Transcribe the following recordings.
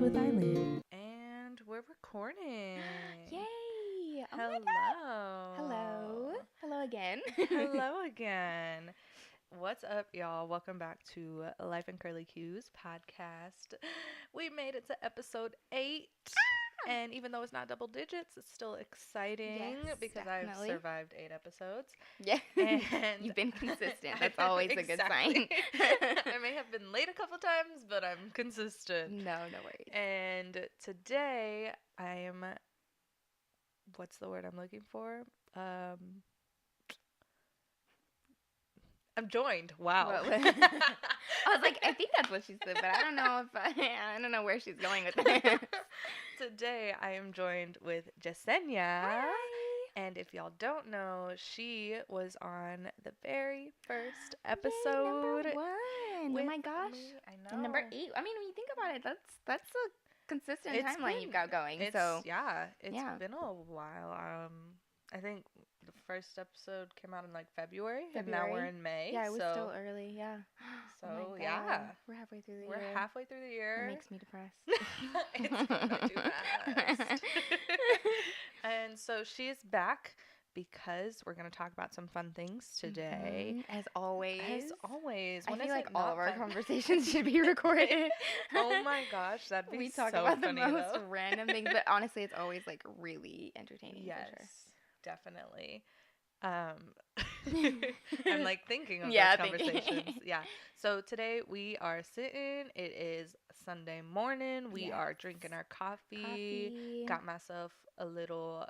with Eileen. And we're recording. Yay! Oh Hello. my God. Hello. Hello again. Hello again. What's up, y'all? Welcome back to Life and Curly Cues podcast. We made it to episode 8. And even though it's not double digits, it's still exciting because definitely. I've survived 8 episodes. Yeah. And You've been consistent. That's always a good sign. I may have been late a couple times, but I'm consistent. No worries. And today I am, what's the word I'm looking for? I'm joined. Wow. I was like, I think that's what she said, but I don't know I don't know where she's going with it. Today I am joined with Jessenia. Hi. And if y'all don't know, she was on the very first Yay, episode. number 1. Oh my gosh. I know. And number 8. I mean, when you think about it, that's a consistent It's timeline you've got going. It's Yeah. been a while. I think the first episode came out in like February. And now we're in May. Yeah, it was still early. Yeah. So oh my God. yeah, we're halfway through the year. we're halfway through the year. It makes me depressed. It's going too fast. And so she is back because we're going to talk about some fun things today. Mm-hmm. As always. When I is feel like it all not of our fun? conversations should be recorded. Oh my gosh, that'd be We talk so about funny, the most though. random things, but honestly, it's always like really entertaining. Yes, for sure. definitely. I'm like thinking of Yeah, those thinking. conversations. Yeah. So today we are sitting. It is Sunday morning. We are drinking our coffee. Got myself a little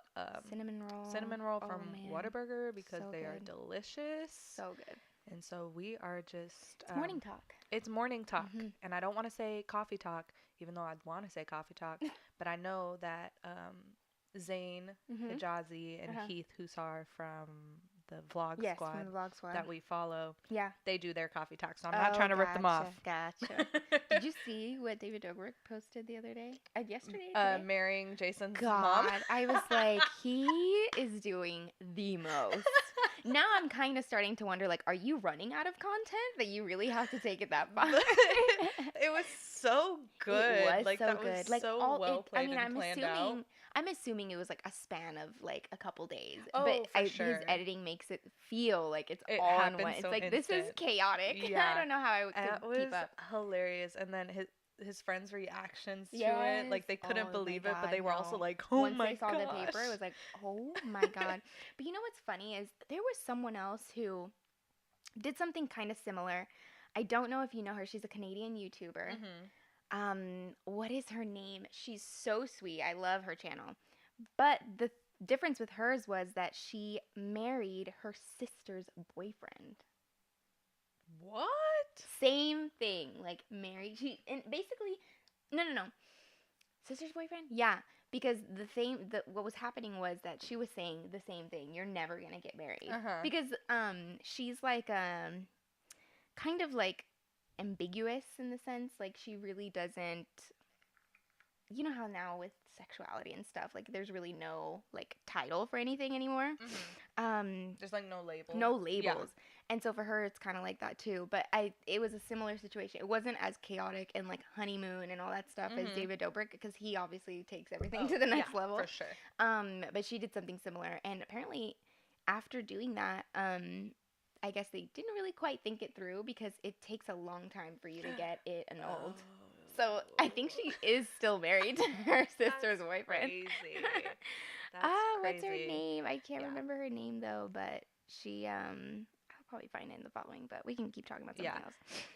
cinnamon roll from man. Whataburger because So they are good. delicious. So good. And so we are just It's morning talk. It's morning talk. Mm-hmm. And I don't want to say coffee talk, even though I'd want to say coffee talk. But I know that Zane, Hijazi, and Heath Husar from the Vlog Squad from the Vlog Squad that we follow, yeah, they do their coffee talk. So I'm not trying to rip them off. Gotcha. Did you see what David Dobrik posted the other day? Yesterday? Today? Marrying Jason's God, mom. I was like, he is doing the most. Now I'm kind of starting to wonder, like, are you running out of content that you really have to take it that far? It was so good. It was like, so that good. Was like so all, well played and I'm planned assuming, out. I'm assuming it was like a span of like a couple days. Oh, but for sure. His editing makes it feel like it's It all in happened one. It's so like this is instant. chaotic. Yeah. I don't know how I That could was keep up. hilarious. And then his friends' reactions to Yes. it, like they couldn't Oh believe my it, but they God, were also no. like, "Oh Once my they saw gosh." the paper, it was like, "Oh my God!" But you know what's funny is there was someone else who did something kind of similar. I don't know if you know her. She's a Canadian YouTuber. What is her name? She's so sweet. I love her channel. But the difference with hers was that she married her sister's boyfriend. What? Same thing, like married. And basically, no. Sister's boyfriend? Yeah, because what was happening was that she was saying the same thing. You're never gonna get married because she's like kind of like ambiguous in the sense, like she really doesn't. You know how now with sexuality and stuff, like there's really no like title for anything anymore. There's like no label. No labels. Yeah. And so for her, it's kind of like that too. But it was a similar situation. It wasn't as chaotic and like honeymoon and all that stuff as David Dobrik, because he obviously takes everything to the next level. For sure. But she did something similar. And apparently after doing that, I guess they didn't really quite think it through because it takes a long time for you to get it annulled. So I think she is still married to her sister's boyfriend. Crazy. That's crazy. What's her name? I can't remember her name though, but she I'll probably find it in the following, but we can keep talking about something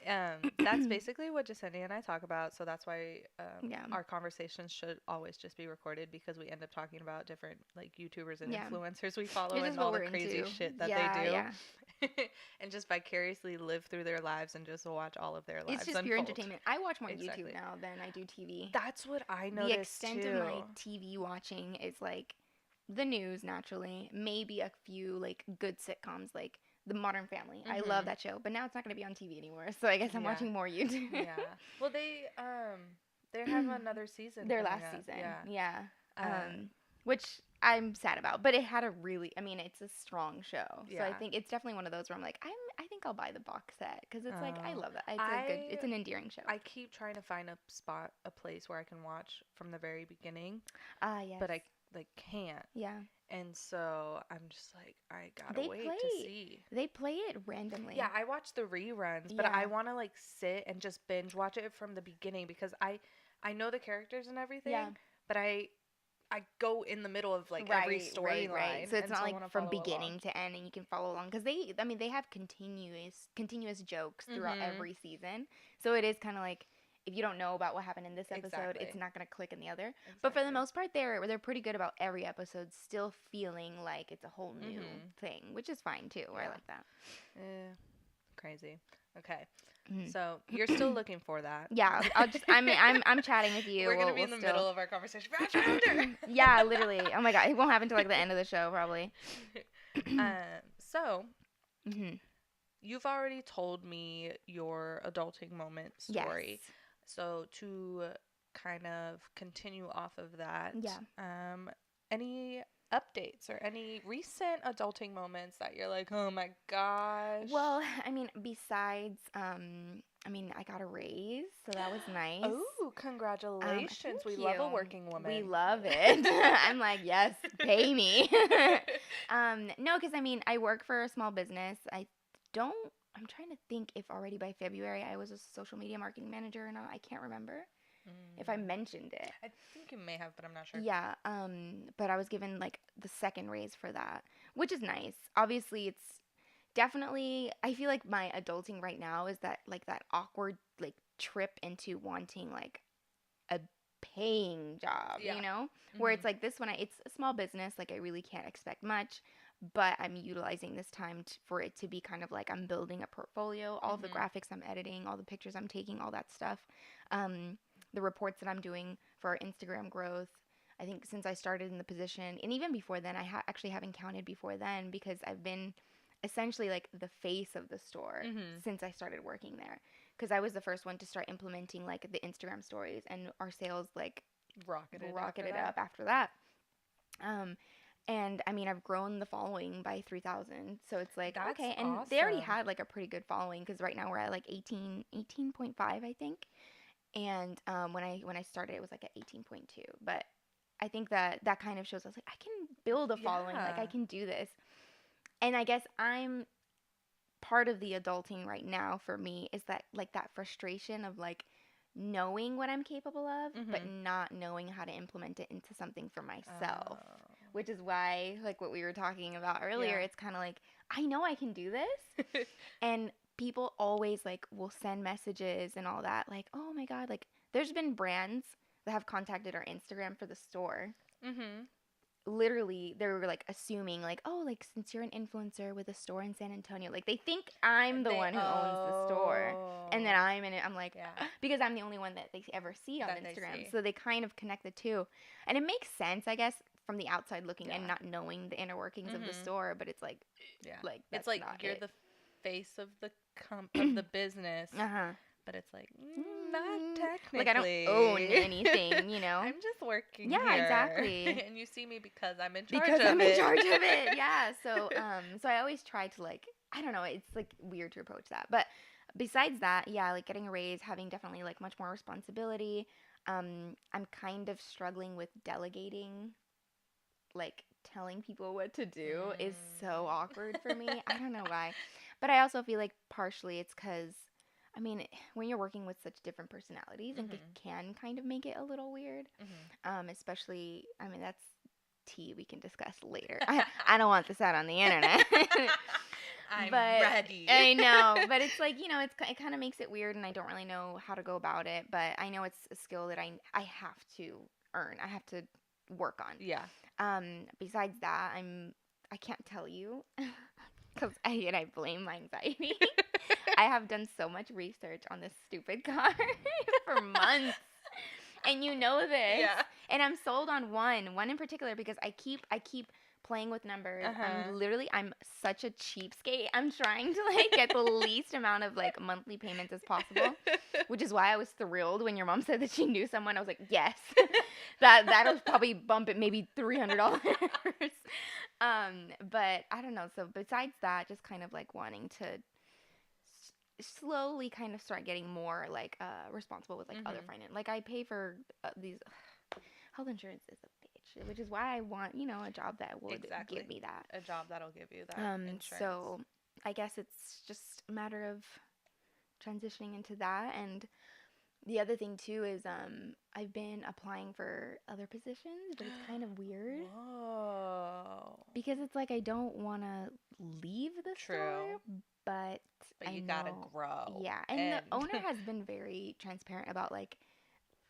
else. That's basically what Jessenia and I talk about, so that's why our conversations should always just be recorded, because we end up talking about different like YouTubers and influencers we follow and all the crazy shit that they do. Yeah. And just vicariously live through their lives and just watch all of their lives. It's just pure entertainment. I watch more YouTube now than I do TV. That's what I noticed. The extent of my TV watching is like the news, naturally, maybe a few like good sitcoms like The Modern Family. I love that show, but now it's not going to be on TV anymore, so I guess I'm watching more YouTube. Yeah. Well, they have another season. Their last season. Yeah. Which I'm sad about. But it had a really, I mean, it's a strong show. Yeah. So I think it's definitely one of those where I'm like, I think I'll buy the box set because it's like I love that. It's an endearing show. I keep trying to find a place where I can watch from the very beginning. Yes. But I can't. Yeah. And so I'm just like, I gotta wait to see. They play it randomly. Yeah, I watch the reruns, but I want to like sit and just binge watch it from the beginning because I know the characters and everything. Yeah. But I go in the middle of like every storyline. Right. So it's not like from beginning to end and you can follow along because they have continuous jokes throughout every season. So it is kind of like, if you don't know about what happened in this episode, it's not going to click in the other. Exactly. But for the most part, they're pretty good about every episode still feeling like it's a whole new thing, which is fine too. Yeah. I like that. Crazy. Okay. So you're still looking for that? Yeah. I'm chatting with you. We're gonna be in the middle of our conversation. Yeah, literally. Oh my god, it won't happen until like the end of the show probably. So. You've already told me your adulting moment story. Yes. So to kind of continue off of that, any updates or any recent adulting moments that you're like, oh my gosh? Well, I mean, besides, I got a raise, so that was nice. Oh, congratulations. We love a working woman. We love it. I'm like, yes, pay me. No, because I work for a small business. I'm trying to think if already by February I was a social media marketing manager or not. I can't remember if I mentioned it. I think you may have, but I'm not sure. Yeah, but I was given like the second raise for that, which is nice. Obviously, it's definitely, I feel like my adulting right now is that like that awkward like trip into wanting like a paying job, you know? Where it's like this one, it's a small business, like I really can't expect much. But I'm utilizing this time for it to be kind of like I'm building a portfolio, all of the graphics I'm editing, all the pictures I'm taking, all that stuff. The reports that I'm doing for our Instagram growth. I think since I started in the position, and even before then, I actually haven't counted before then because I've been essentially like the face of the store since I started working there. Because I was the first one to start implementing like the Instagram stories, and our sales like rocketed up after that. And I've grown the following by 3,000. So it's like, that's okay. And awesome. They already had like a pretty good following because right now we're at like 18.5, I think. And when I started, it was like at 18.2. But I think that kind of shows us like I can build a following. Like I can do this. And I guess I'm part of the adulting right now for me is that like that frustration of like knowing what I'm capable of, but not knowing how to implement it into something for myself. Which is why, like what we were talking about earlier, it's kind of like, I know I can do this. And people always like will send messages and all that. Like, oh my God, like there's been brands that have contacted our Instagram for the store. Literally, they were like assuming like, oh, like since you're an influencer with a store in San Antonio, like they think I'm the one who owns the store. And then I'm in it. I'm like, because I'm the only one that they ever see on Instagram. So they kind of connect the two. And it makes sense, I guess, from the outside looking and not knowing the inner workings of the store, but it's like, like it's like you're the face of the of the business, but it's like not technically. Like I don't own anything, you know. I'm just working. Yeah, here. Exactly. And you see me because I'm in charge of it. Yeah. So so I always try to like, I don't know, it's like weird to approach that, but besides that, like getting a raise, having definitely like much more responsibility. I'm kind of struggling with delegating. Like telling people what to do is so awkward for me. I don't know why. But I also feel like partially it's because, when you're working with such different personalities, it can kind of make it a little weird. Especially, that's tea we can discuss later. I don't want this out on the internet. I'm ready. I know. But it's like, it kind of makes it weird and I don't really know how to go about it. But I know it's a skill that I have to earn. I have to work on. Yeah. Besides that, I can't tell you because I blame my anxiety. I have done so much research on this stupid car for months, and you know this. Yeah. And I'm sold on one in particular because I keep playing with numbers. I'm such a cheapskate. I'm trying to like get the least amount of like monthly payments as possible, which is why I was thrilled when your mom said that she knew someone. I was like, yes, that'll probably bump it maybe $300. But I don't know. So besides that, just kind of like wanting to slowly kind of start getting more like responsible with like other finance. Like I pay for these health insurance is a bitch, which is why I want, you know, a job that would give me that. A job that'll give you that insurance. So I guess it's just a matter of transitioning into that. And the other thing too is I've been applying for other positions, but it's kind of weird. Whoa. Because it's like I don't want to leave the store, but you gotta grow. Yeah, and the owner has been very transparent about like,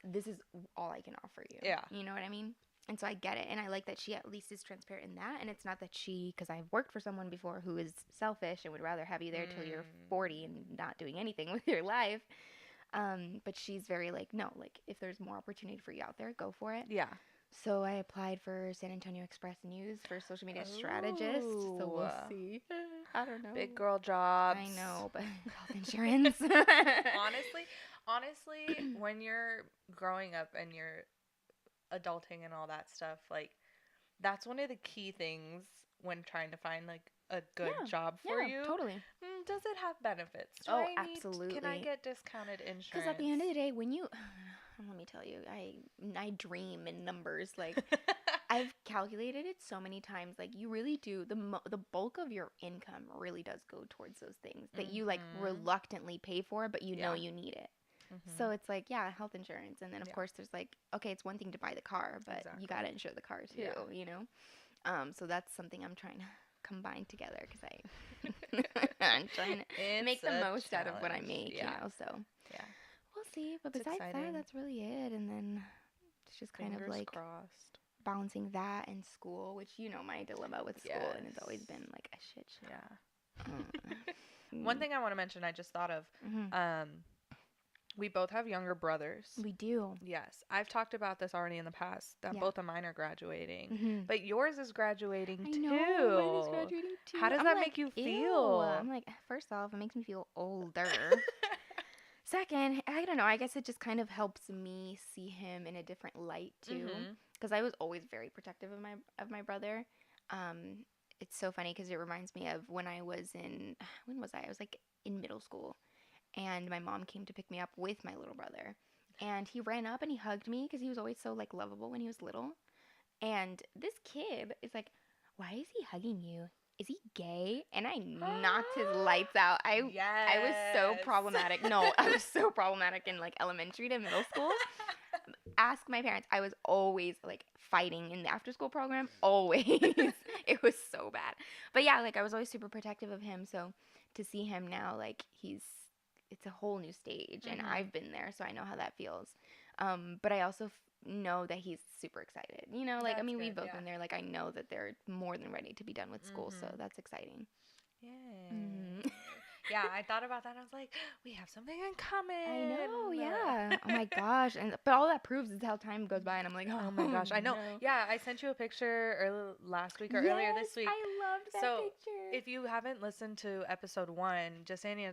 this is all I can offer you. Yeah. You know what I mean? And so I get it, and I like that she at least is transparent in that, and it's not that because I've worked for someone before who is selfish and would rather have you there till you're 40 and not doing anything with your life. But she's very like, no, like if there's more opportunity for you out there, go for it. Yeah. So I applied for San Antonio Express News for social media strategist. So we'll see. I don't know. Big girl jobs. I know, but health insurance. Honestly, when you're growing up and you're adulting and all that stuff, like that's one of the key things when trying to find like a good job for you. Totally. Does it have benefits? Absolutely. Can I get discounted insurance? Because at the end of the day, when you, let me tell you, I dream in numbers. Like I've calculated it so many times. Like you really do. The bulk of your income really does go towards those things that you like reluctantly pay for, but you know you need it. So it's like, health insurance. And then of course there's like, okay, it's one thing to buy the car, but you got to insure the car too, you know? So that's something I'm trying to combine together because I'm trying to make the most out of what I make, you know? So we'll see. But besides that, that's really it. And then it's just kind of like crossed. balancing that and school, which, you know, my dilemma with school. And it's always been like a shit show. Yeah. One thing I want to mention, I just thought of, we both have younger brothers. We do. Yes. I've talked about this already in the past, that both of mine are graduating. But yours is graduating too. I know, mine is graduating too. How does that make you feel? I'm like, first off, it makes me feel older. Second, I don't know. I guess it just kind of helps me see him in a different light too. Because I was always very protective of my brother. It's so funny because it reminds me of when I was when was I? I was like in middle school. And my mom came to pick me up with my little brother. And he ran up and he hugged me because he was always so, like, lovable when he was little. And this kid is like, why is he hugging you? Is he gay? And I knocked his lights out. I was so problematic. No, I was so problematic in, like, elementary to middle school. Ask my parents. I was always, like, fighting in the after-school program. Always. It was so bad. But, yeah, like, I was always super protective of him. So to see him now, like, it's a whole new stage, and I've been there, so I know how that feels. But I also know that he's super excited. You know, like, That's we've both been there. Like, I know that they're more than ready to be done with school, so that's exciting. Yeah. Yeah, I thought about that. And I was like, we have something in common. I know, yeah. Oh my gosh. But all that proves is how time goes by, and I'm like, oh my gosh, I know. No. Yeah, I sent you a picture last week or earlier this week. I loved that picture. If you haven't listened to episode 1, Jessenia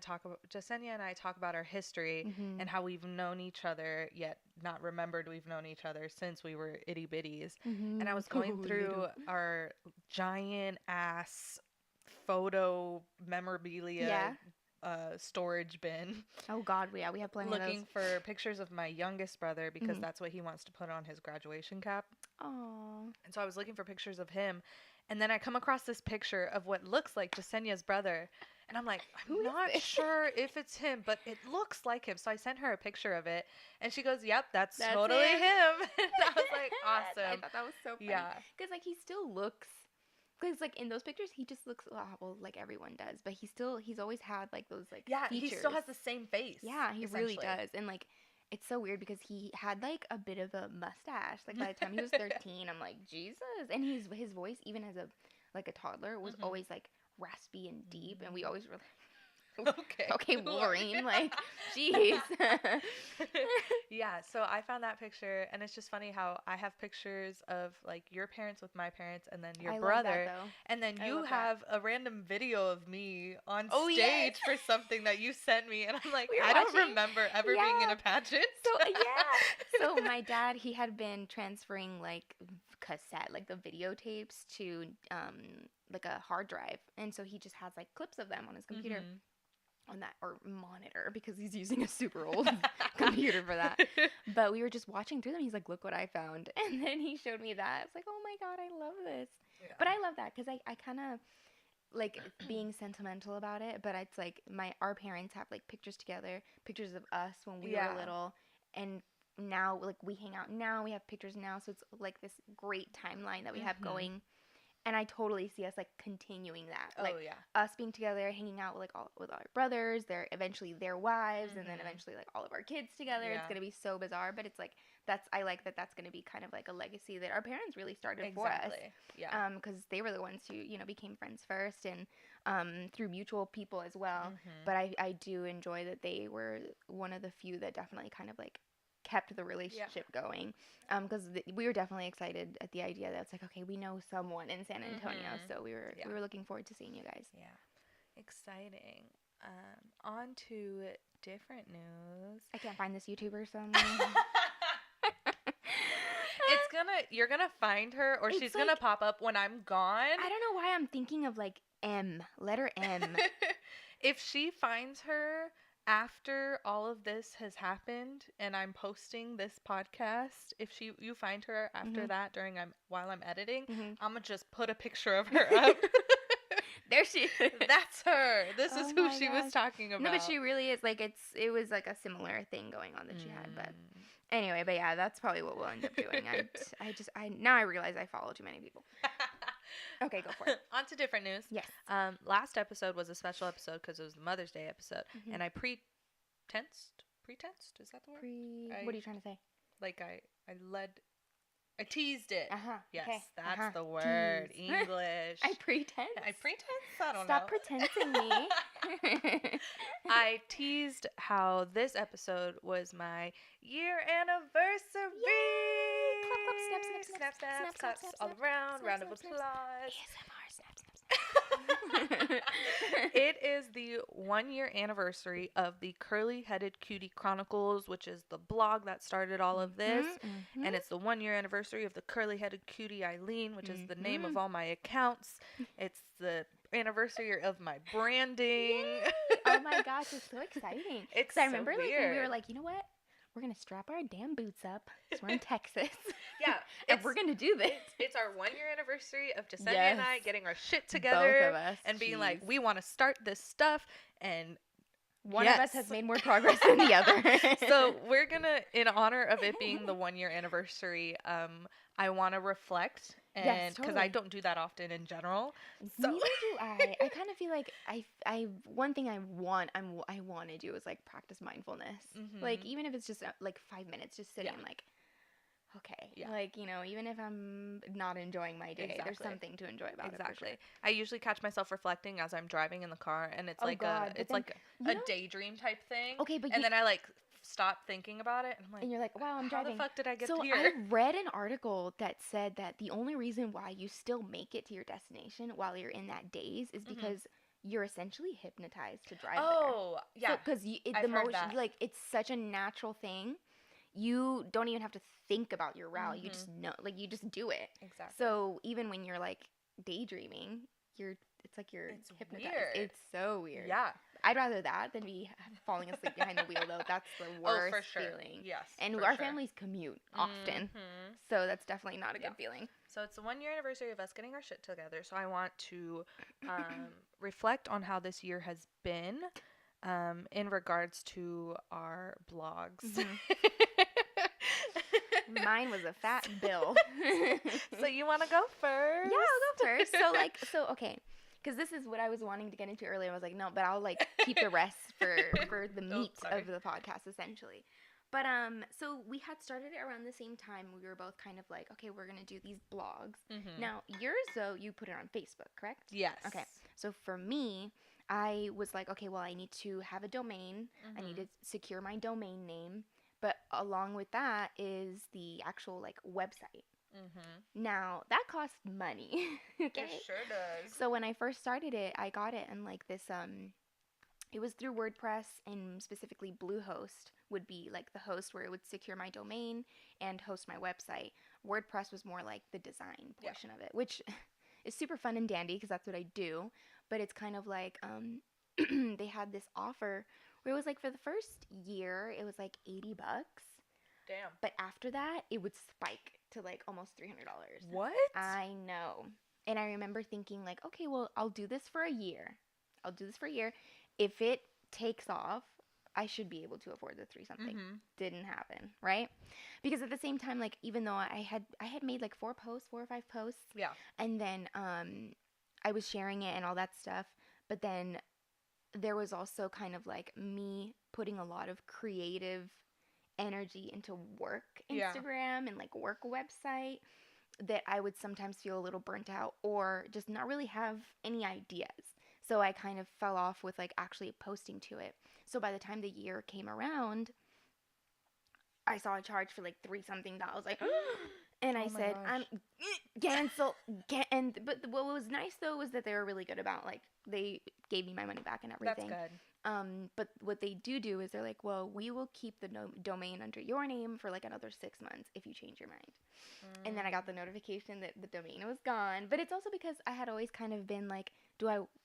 and I talk about our history and how we've known each other, yet not remembered we've known each other since we were itty bitties. And I was going through our giant ass photo memorabilia storage bin. Oh God, we have plenty of those. Looking for pictures of my youngest brother because that's what he wants to put on his graduation cap. Oh. And so I was looking for pictures of him, and then I come across this picture of what looks like Jessenia's brother, and I'm like, I'm not sure if it's him, but it looks like him. So I sent her a picture of it, and she goes, "Yep, that's totally him." And I was like, awesome. I thought that was so funny. Yeah, because like he still looks. Because, like, in those pictures, he just looks, well, like everyone does. But he's always had, like, those, like, features. He still has the same face. Yeah, he really does. And, like, it's so weird because he had, like, a bit of a mustache. Like, by the time he was 13, I'm like, Jesus. And his voice, even as a toddler, was always, like, raspy and deep. And we always were like, Okay, Wolverine. Like, jeez. Yeah, so I found that picture, and it's just funny how I have pictures of, like, your parents with my parents, and then your brother. Love that, and then you have a random video of me on stage for something that you sent me, and I'm like, I don't remember ever being in a pageant. So my dad, he had been transferring, like, cassette, like, the videotapes to, like, a hard drive, and so he just has, like, clips of them on his computer. On that, or monitor, because he's using a super old computer for that. But we were just watching through them. He's like, look what I found. And then he showed me that. I was like, oh my God, I love this. Yeah. But I love that because I kind of like being sentimental about it. But it's like our parents have like pictures together, pictures of us when we were little. And now like we hang out now, we have pictures now. So it's like this great timeline that we have going. And I totally see us like continuing that, like us being together, hanging out with with our brothers, eventually their wives, and then eventually like all of our kids together. It's gonna be so bizarre, but it's like I like that's gonna be kind of like a legacy that our parents really started for us. Yeah. Because they were the ones who became friends first, and through mutual people as well. But I do enjoy that they were one of the few that definitely kind of like kept the relationship going, because we were definitely excited at the idea that it's like, okay, we know someone in San Antonio, so we were looking forward to seeing you guys. Yeah, exciting. On to different news. I can't find this YouTuber, so you're gonna find her, or she's like, gonna pop up when I'm gone. I don't know why I'm thinking of like letter M. If she finds her after all of this has happened and I'm posting this podcast, if you find her after that while I'm editing, I'm gonna just put a picture of her up. There she is. That's her. This is who she was talking about. No, but she really is. Like it was like a similar thing going on that she had. But anyway, but yeah, that's probably what we'll end up doing. Now I realize I follow too many people. Okay, go for it. On to different news. Yes. Last episode was a special episode because it was the Mother's Day episode, and I pretensed? Is that the word? What are you trying to say? Like I teased it. Yes, okay. That's the word. Tease. English. I pretense? I don't know. Stop pretending me. I teased how this episode was my year anniversary. Yay! Clap, snap, claps all around. Round of applause. ASMR, snap. It is the 1-year anniversary of the Curly Headed Cutie Chronicles, which is the blog that started all of this. And it's the 1-year anniversary of the Curly Headed Cutie Eileen, which is the name of all my accounts. It's the anniversary of my branding. Yay! Oh my gosh, it's so exciting. It's so I remember weird. Like when we were like, you know what? We're going to strap our damn boots up because we're in Texas. Yeah. And we're going to do this. It's our 1-year anniversary of Jessenia and I getting our shit together. Both of us. And being like, we want to start this stuff. And one of us has made more progress than the other. So we're going to, in honor of it being the 1-year anniversary, I want to reflect. And because I don't do that often in general. So. Neither do I. I kind of feel like one thing I want to do is like practice mindfulness. Like even if it's just like 5 minutes, just sitting like, okay, like even if I'm not enjoying my day, there's something to enjoy about it. Exactly. Sure. I usually catch myself reflecting as I'm driving in the car, and it's like a daydream type thing. Okay, but then I like stop thinking about it, and I'm like, and you're like, wow, I'm driving. How the fuck did I get here? So I read an article that said that the only reason why you still make it to your destination while you're in that daze is because you're essentially hypnotized to drive there. Oh, yeah. Because the motion, like, it's such a natural thing. You don't even have to think about your route. You just know, like, you just do it. Exactly. So even when you're like daydreaming, it's like you're hypnotized. Weird. It's so weird. Yeah. I'd rather that than be falling asleep behind the wheel, though. That's the worst feeling. Yes. And our families commute often. So that's definitely not a good feeling. So it's the 1-year anniversary of us getting our shit together. So I want to reflect on how this year has been in regards to our blogs. Mine was a fat bill. So you want to go first? Yeah, I'll go first. So okay. Because this is what I was wanting to get into earlier. I was like, no, but I'll like keep the rest for the meat of the podcast, essentially. But so we had started it around the same time. We were both kind of like, okay, we're gonna do these blogs. Now yours, though, you put it on Facebook, correct? Yes. Okay. So for me, I was like, okay, well, I need to have a domain. I need to secure my domain name. But along with that is the actual like website. Now that costs money. Okay? It sure does. So when I first started it, I got it in like this it was through WordPress, and specifically Bluehost would be like the host where it would secure my domain and host my website. WordPress was more like the design portion of it, which is super fun and dandy because that's what I do. But it's kind of like they had this offer where it was like for the first year it was like $80. Damn. But after that it would spike to like almost $300. What? I know. And I remember thinking like, okay, well, I'll do this for a year. If it takes off, I should be able to afford the 3-something. Didn't happen, right? Because at the same time, like, even though I had made like 4 or 5 posts. Yeah. And then I was sharing it and all that stuff. But then there was also kind of like me putting a lot of creative energy into work Instagram and like work website, that I would sometimes feel a little burnt out or just not really have any ideas. So I kind of fell off with like actually posting to it. So by the time the year came around, I saw a charge for like $3-something. Like, and I said, I'm cancel. But what was nice though was that they were really good about like, they gave me my money back and everything. That's good. But what they do is they're like, well, we will keep the domain under your name for like another 6 months if you change your mind. And then I got the notification that the domain was gone. But it's also because I had always kind of been like,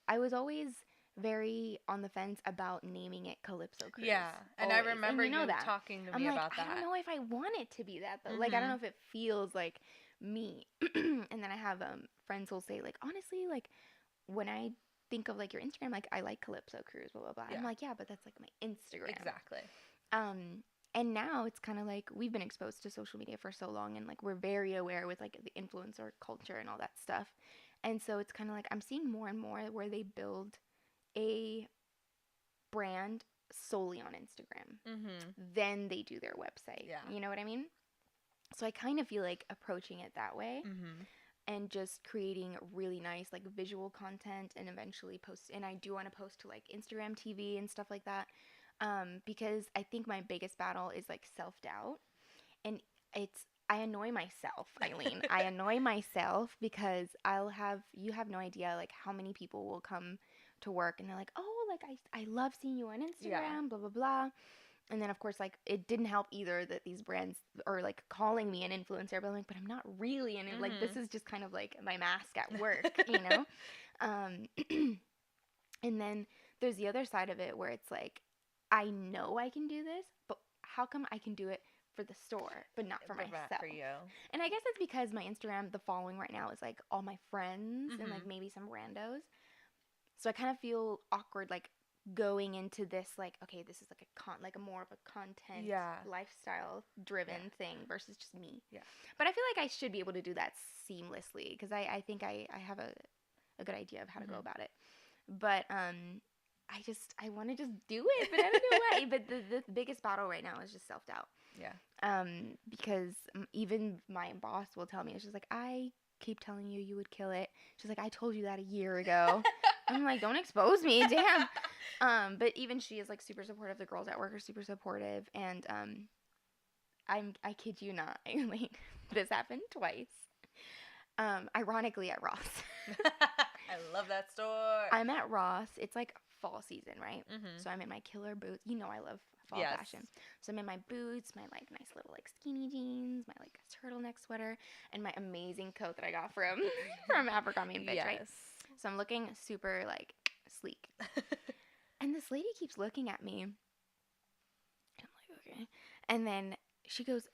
I was always very on the fence about naming it Calypso Cruise. Yeah, and always. I remember and you know that. talking to I'm me like, about that. I don't know if I want it to be that, though. Like, I don't know if it feels like me. And then I have friends who'll say, like, honestly, like, when I think of, like, your Instagram, like, I like Calypso Cruise, blah, blah, blah. Yeah. I'm like, yeah, but that's, like, my Instagram. Exactly. And now it's kind of like we've been exposed to social media for so long, and, like, we're very aware with, like, the influencer culture and all that stuff. And so it's kind of like I'm seeing more and more where they build a brand solely on Instagram. Then they do their website. Yeah. You know what I mean? So I kind of feel like approaching it that way. And just creating really nice like visual content and eventually post. And I do want to post to like Instagram TV and stuff like that. Because I think my biggest battle is like self-doubt. And I annoy myself, Eileen. I annoy myself because you have no idea like how many people will come to work and they're like, oh, like I love seeing you on Instagram, blah, blah, blah. And then, of course, like, it didn't help either that these brands are, like, calling me an influencer. But I'm like, but I'm not really. And, like, this is just kind of, like, my mask at work, you know? And then there's the other side of it where it's, like, I know I can do this, but how come I can do it for the store, but not for myself? Not for you. And I guess it's because my Instagram, the following right now is, like, all my friends and, like, maybe some randos. So I kind of feel awkward, like, going into this like, okay, this is like a more of a content lifestyle driven thing versus just me. Yeah. But I feel like I should be able to do that seamlessly because I think I have a good idea of how to go about it. But I want to just do it, but I don't know why. But the biggest battle right now is just self-doubt. Yeah. Because even my boss will tell me, it's just like, I keep telling you would kill it. She's like, I told you that a year ago. I'm like, don't expose me, damn. But even she is like super supportive. The girls at work are super supportive, and I kid you not, Eileen, this happened twice. Ironically at Ross. I love that store. I'm at Ross. It's like fall season, right? So I'm in my killer boots. You know I love fall fashion. So I'm in my boots, my like nice little like skinny jeans, my like turtleneck sweater, and my amazing coat that I got from Abercrombie & Fitch, right? So I'm looking super, like, sleek. And this lady keeps looking at me. I'm like, okay. And then she goes,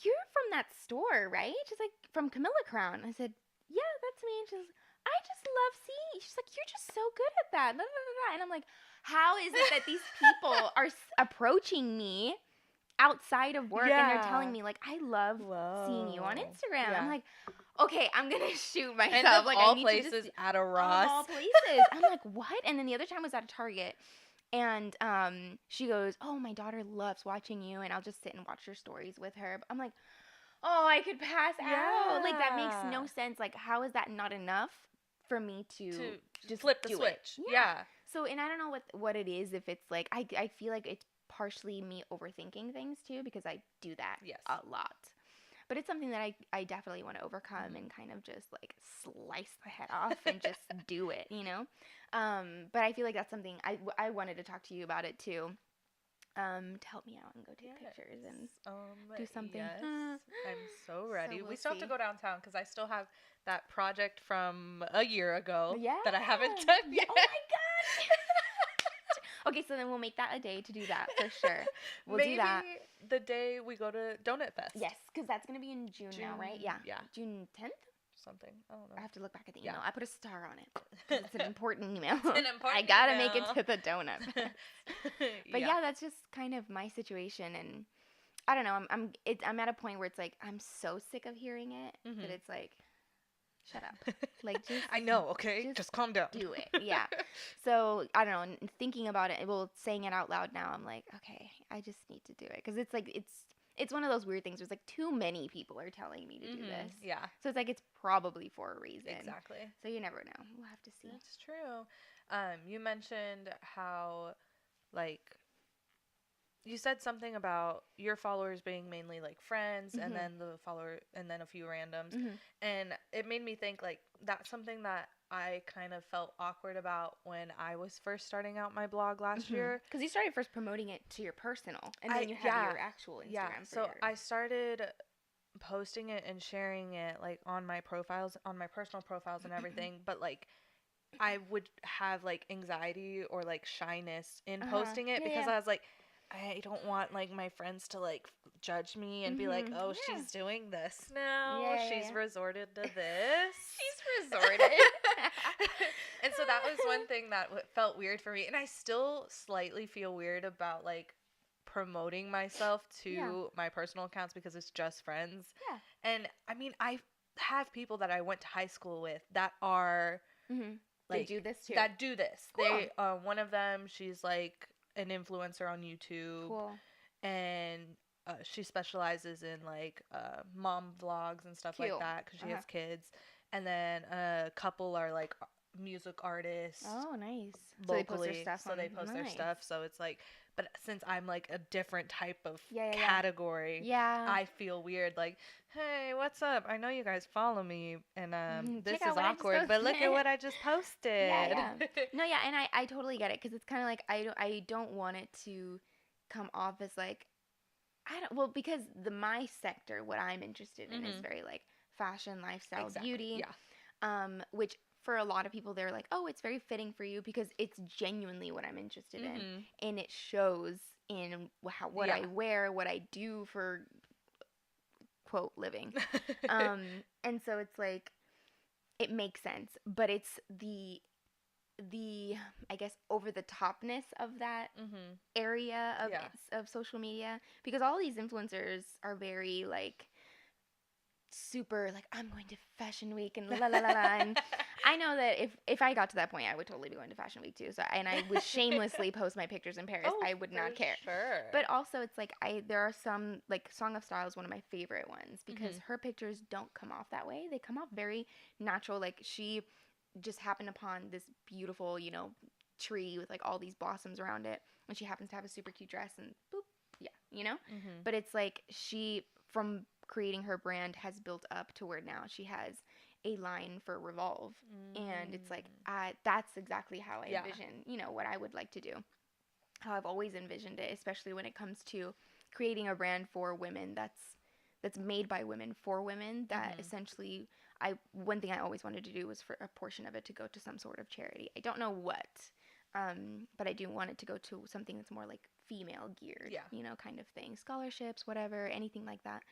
you're from that store, right? She's like, from Camilla Crown. I said, yeah, that's me. And she's like, I just love seeing you. She's like, you're just so good at that. Blah, blah, blah, blah. And I'm like, how is it that these people are approaching me outside of work and they're telling me, like, I love seeing you on Instagram. I'm like, okay, I'm gonna shoot myself. And like, all I need places to just, at a Ross. All places. I'm like, what? And then the other time was at a Target, and she goes, oh, my daughter loves watching you, and I'll just sit and watch your stories with her. I'm like, oh, I could pass out. Like, that makes no sense. Like, how is that not enough for me to just flip the switch. Yeah. So, and I don't know what it is, if it's like, I feel like it's partially me overthinking things too, because I do that a lot. But it's something that I definitely want to overcome and kind of just like slice the head off and just do it, you know? But I feel like that's something I wanted to talk to you about it too. To help me out and go take pictures and do something. Yes. I'm so ready. So we still have to go downtown because I still have that project from a year ago that I haven't done yet. Oh my god! Okay, so then we'll make that a day to do that for sure. We'll do that. Maybe the day we go to Donut Fest. Yes, because that's going to be in June now, right? Yeah. June 10th? Something. I don't know. I have to look back at the email. I put a star on it. It's an important email. It's an important I got to make it to the Donut Fest. But yeah, that's just kind of my situation. And I don't know. I'm at a point where it's like, I'm so sick of hearing it that it's like, shut up. Like, just I know, okay? Just calm down. Do it. Yeah. So, I don't know. Thinking about it, saying it out loud now, I'm like, okay, I just need to do it. Because it's like, it's one of those weird things where it's like too many people are telling me to do this. Yeah. So it's like, it's probably for a reason. Exactly. So you never know. We'll have to see. That's true. You mentioned how, like, you said something about your followers being mainly like friends and then and then a few randoms. And it made me think like that's something that I kind of felt awkward about when I was first starting out my blog last year. Because you started first promoting it to your personal and then you have your actual Instagram. Yeah, so I started posting it and sharing it like on my profiles, on my personal profiles and everything. But like I would have like anxiety or like shyness in posting it because I was like, I don't want like my friends to like judge me and be like, oh, she's doing this now. She's resorted to this. She's resorted. And so that was one thing that felt weird for me. And I still slightly feel weird about like promoting myself to my personal accounts because it's just friends. Yeah. And I mean, I have people that I went to high school with that are like, they do this too. That do this. Cool. They one of them, she's like an influencer on YouTube. Cool. And she specializes in like mom vlogs and stuff like that because she has kids. And then a couple are like music artists. Oh, nice. Locally, so they post their stuff. Their stuff. So it's like, but since I'm like a different type of category, I feel weird. Like, hey, what's up? I know you guys follow me, and this is awkward, but look at what I just posted. No, and I totally get it because it's kind of like I don't want it to come off as like because my sector, what I'm interested in is very like fashion, lifestyle, beauty. Yeah. Which for a lot of people, they're like, oh, it's very fitting for you because it's genuinely what I'm interested in. And it shows in what I wear, what I do for, quote, living. And so it's like, it makes sense. But it's the I guess, over the topness of that area of social media. Because all these influencers are very, like, super like, I'm going to Fashion Week and la la la la. And I know that if I got to that point, I would totally be going to Fashion Week too. So and I would shamelessly post my pictures in Paris. I would not care. Sure. But also it's like there are some, like, Song of Style is one of my favorite ones because her pictures don't come off that way. They come off very natural. Like, she just happened upon this beautiful, you know, tree with like all these blossoms around it, and she happens to have a super cute dress and boop, you know. But it's like she, from creating her brand, has built up to where now she has a line for Revolve, and it's like that's exactly how I envision, you know, what I would like to do, how I've always envisioned it, especially when it comes to creating a brand for women that's made by women for women, that essentially one thing I always wanted to do was for a portion of it to go to some sort of charity. I don't know what, but I do want it to go to something that's more like female geared, you know, kind of thing, scholarships, whatever, anything like that.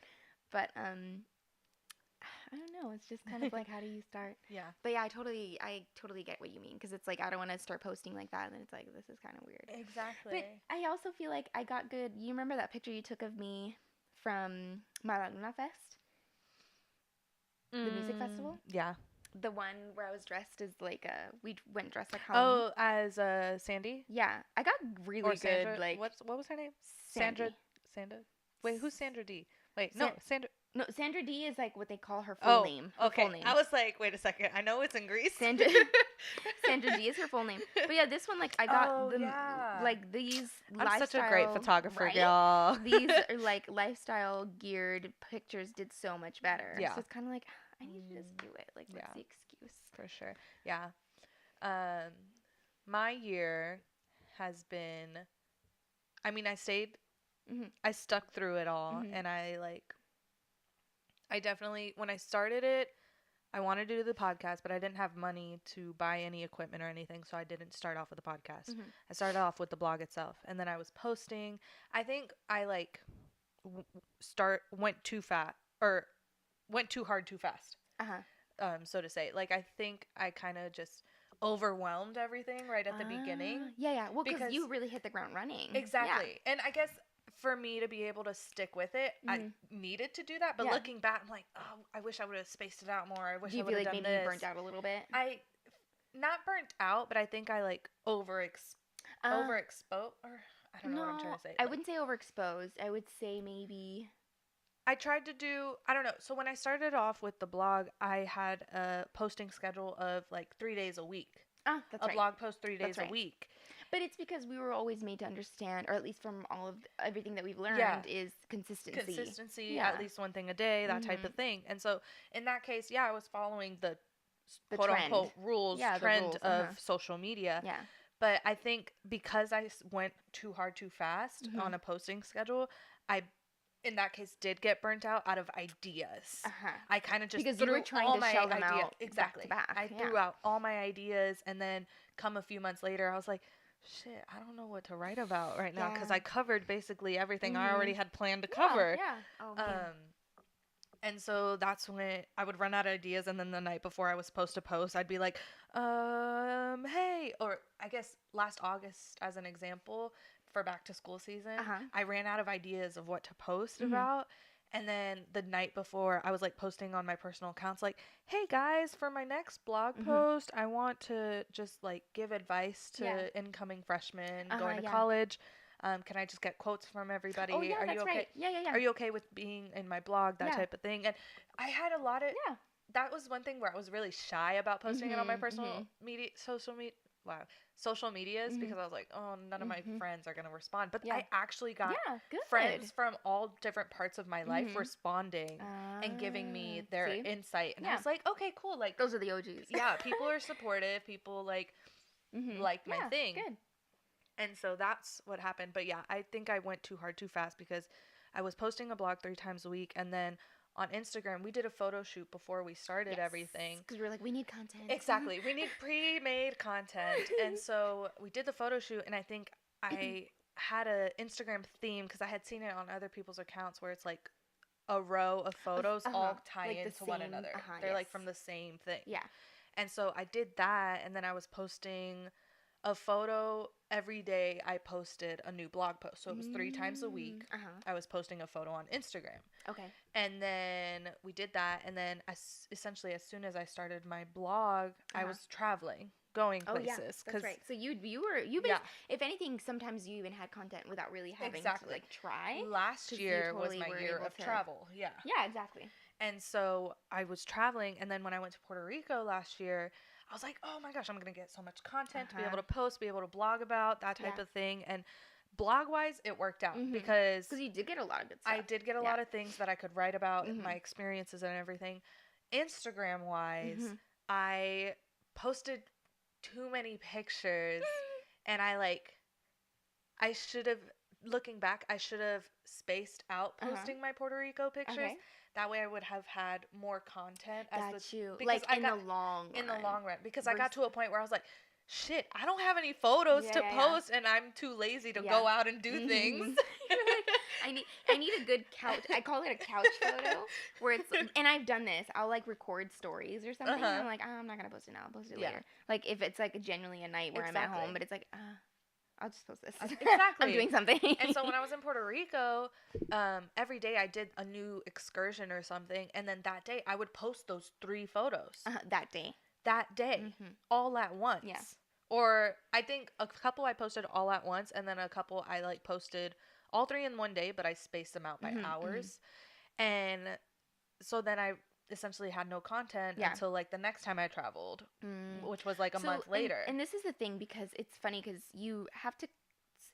But I don't know. It's just kind of like, how do you start? Yeah. But yeah, I totally get what you mean, because it's like, I don't want to start posting like that, and it's like, this is kind of weird. Exactly. But I also feel like I got good. You remember that picture you took of me from Maraguna Fest, the music festival? Yeah. The one where I was dressed as like we went dressed like Halloween. Oh, as Sandy? Yeah, I got really good. Like, what was her name? Sandy. Sandra. Wait, who's Sandra D? Wait, no, Sandra. No, Sandra D is like what they call her full name. Her okay. Full name. I was like, wait a second. I know it's in Greece. Sandra D is her full name. But yeah, this one, like, I got like these I'm lifestyle. such a great photographer, right? y'all. These are like lifestyle geared pictures did so much better. Yeah. So it's kind of like, I need to just do it. Like, what's the excuse? For sure. Yeah. My year has been, I mean, I stayed, I stuck through it all, and I definitely, when I started it, I wanted to do the podcast, but I didn't have money to buy any equipment or anything, so I didn't start off with the podcast. I started off with the blog itself, and then I was posting. I think I went too hard too fast. So to say, like, I think I kind of just overwhelmed everything right at the beginning. Yeah. Well, because you really hit the ground running. Exactly. Yeah. And I guess for me to be able to stick with it, I needed to do that. But looking back, I'm like, oh, I wish I would have spaced it out more. I wish I would have done this. Do you feel like maybe you burnt out a little bit? Not burnt out, but I think I overexposed, or I don't know what I'm trying to say. I wouldn't say overexposed. I would say maybe... I tried to do, I don't know. So when I started off with the blog, I had a posting schedule of 3 days a week. That's right. A blog post 3 days a week. But it's because we were always made to understand, or at least from all of everything that we've learned, is consistency. At least one thing a day, that type of thing. And so in that case, I was following the quote unquote trend of social media. Yeah. But I think because I went too hard too fast on a posting schedule, I in that case did get burnt out of ideas. I kind of just because you were trying to shell them out exactly. back to back. I threw out all my ideas, and then come a few months later, I was like, shit, I don't know what to write about right now, because I covered basically everything I already had planned to cover. And so that's when I would run out of ideas, and then the night before I was supposed to post, I'd be like, hey, or I guess last August as an example, for back to school season, I ran out of ideas of what to post about. And then the night before, I was posting on my personal accounts, hey guys, for my next blog post, I want to just give advice to incoming freshmen going to college. Can I just get quotes from everybody? Oh, yeah, Are you okay? Right. Yeah. Are you okay with being in my blog? That type of thing. And I had a lot of, that was one thing where I was really shy about posting it on my personal social medias, because I was like, oh, none of my friends are going to respond. But I actually got friends from all different parts of my life responding and giving me their insight. And I was like, okay, cool. Those are the OGs. People are supportive. People like my thing. Good. And so that's what happened. But I think I went too hard too fast, because I was posting a blog 3 times a week, and then on Instagram, we did a photo shoot before we started everything. Because we were like, we need content. Exactly. We need pre-made content. And so we did the photo shoot, and I think I had an Instagram theme, because I had seen it on other people's accounts, where it's a row of photos all tie into one another. They're from the same thing. Yeah. And so I did that, and then I was posting a photo every day. I posted a new blog post. So it was 3 times a week. I was posting a photo on Instagram. Okay. And then we did that. And then essentially as soon as I started my blog, I was traveling, going places. Yeah, that's right. So you if anything, sometimes you even had content without really having to try. Last year was my year of travel. Yeah. Yeah, exactly. And so I was traveling. And then when I went to Puerto Rico last year, I was like, oh my gosh, I'm going to get so much content to be able to post, be able to blog about, that type of thing. And blog-wise, it worked out because you did get a lot of good stuff. I did get a lot of things that I could write about, my experiences and everything. Instagram-wise, I posted too many pictures, and I should have, looking back, I should have spaced out posting my Puerto Rico pictures. Okay. That way I would have had more content. The long run. Because I got to a point where I was like, shit, I don't have any photos to post, and I'm too lazy to go out and do things. I need a good couch. I call it a couch photo, where it's, and I've done this. I'll record stories or something. And I'm like, oh, I'm not going to post it now. I'll post it later. If it's genuinely a night where I'm at home, but it's I'll just post this. Exactly. I'm doing something. And so when I was in Puerto Rico, every day I did a new excursion or something. And then that day I would post those 3 photos. That day. All at once. Yeah. Or I think a couple I posted all at once. And then a couple I posted all 3 in one day, but I spaced them out by hours. And so then I essentially had no content until like the next time I traveled, which was like a month later. And this is the thing, because it's funny because you have to,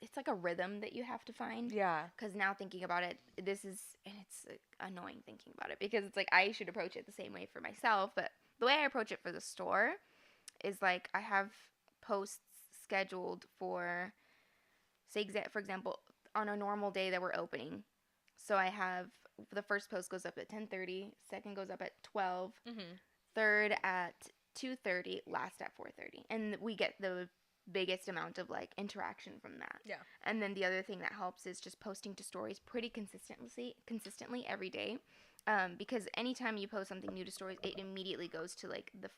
it's like a rhythm that you have to find. Yeah. Because now thinking about it, this is, and it's annoying thinking about it, because it's like I should approach it the same way for myself, but the way I approach it for the store is like I have posts scheduled for, say, for example, on a normal day that we're opening. So I have, the first post goes up at 10:30, second goes up at 12, third at 2:30, last at 4:30. And we get the biggest amount of like interaction from that. Yeah. And then the other thing that helps is just posting to stories pretty consistently every day. Because anytime you post something new to stories, it immediately goes to like the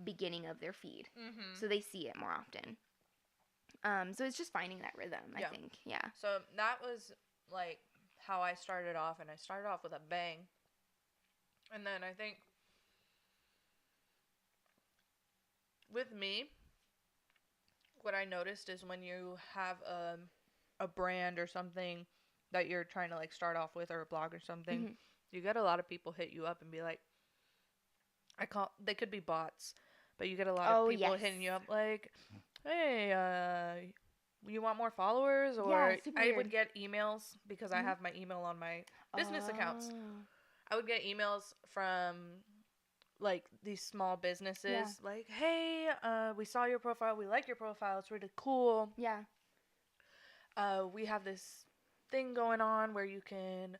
beginning of their feed. So they see it more often. So it's just finding that rhythm, I think. Yeah. So that was like how I started off, and I started off with a bang. And then I think with me, what I noticed is when you have a brand or something that you're trying to like start off with, or a blog or something, you get a lot of people hit you up and be like, they could be bots, but you get a lot of people hitting you up like, hey, you want more followers? Or I would get emails because I have my email on my business accounts. I would get emails from like these small businesses like, hey, we saw your profile, we like your profile, it's really cool. Yeah. We have this thing going on where you can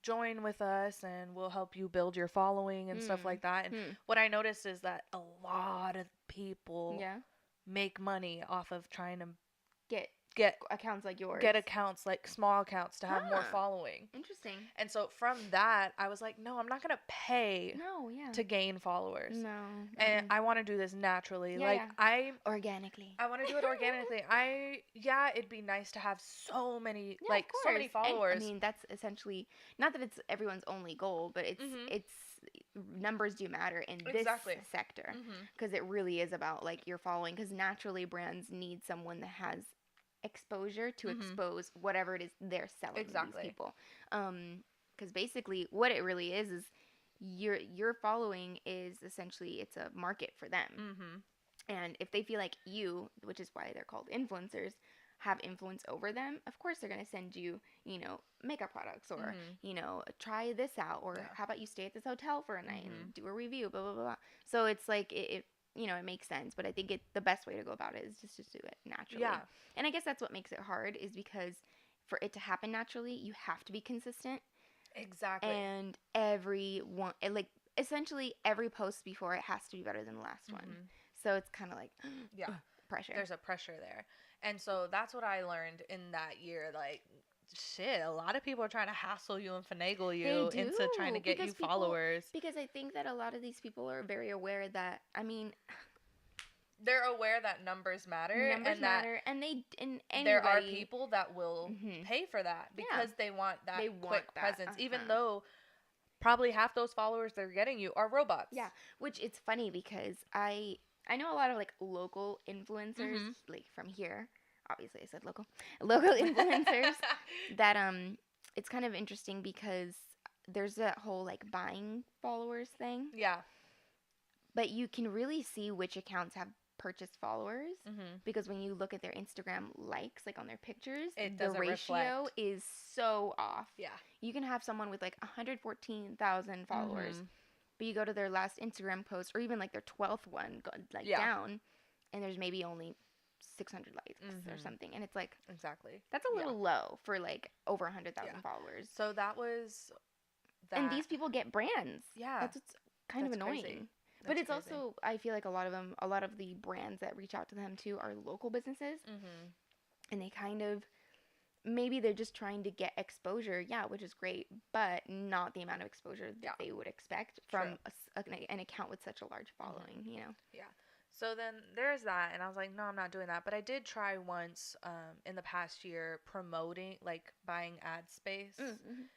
join with us and we'll help you build your following and stuff like that. And what I noticed is that a lot of people make money off of trying to get accounts like yours. Get accounts, like small accounts, to have more following. Interesting. And so from that, I was like, no, I'm not going to pay to gain followers. No. And I want to do this naturally. Organically. I want to do it organically. It'd be nice to have so many, so many followers. And, I mean, that's essentially, not that it's everyone's only goal, but it's numbers do matter in this sector. Because it really is about, like, your following. Because naturally, brands need someone that has exposure to expose whatever it is they're selling to these people. Because basically what it really is your following is essentially, it's a market for them. And if they feel like you, which is why they're called influencers, have influence over them, of course they're going to send you, makeup products, or, try this out, or how about you stay at this hotel for a night and do a review, blah, blah, blah, blah. So it's like, it makes sense, but I think the best way to go about it is just to do it naturally. Yeah. And I guess that's what makes it hard, is because for it to happen naturally, you have to be consistent. Exactly. And essentially every post before it has to be better than the last one. So it's kind of like, pressure. There's a pressure there. And so that's what I learned in that year. Like, shit, a lot of people are trying to hassle you and finagle you into trying to get you followers. Because I think that a lot of these people are very aware that, they're aware that numbers matter. And there are people that will pay for that because they want that quick presence, even though probably half those followers they're getting you are robots. Yeah, which it's funny because I know a lot of like local influencers, like from here. Obviously, I said local influencers that it's kind of interesting because there's that whole like buying followers thing. Yeah. But you can really see which accounts have purchased followers because when you look at their Instagram likes, like on their pictures, the ratio is so off. Yeah. You can have someone with like 114,000 followers, but you go to their last Instagram post, or even like their 12th one, down, and there's maybe only 600 likes or something, and it's like, that's a little low for like over 100,000 followers. So that was that. And these people get brands. Yeah, that's kind of annoying. But it's crazy. Also, I feel like a lot of the brands that reach out to them too are local businesses, and they kind of, maybe they're just trying to get exposure, which is great, but not the amount of exposure that they would expect from an account with such a large following, Yeah. So then there's that, and I was like, no, I'm not doing that. But I did try once in the past year promoting, like buying ad space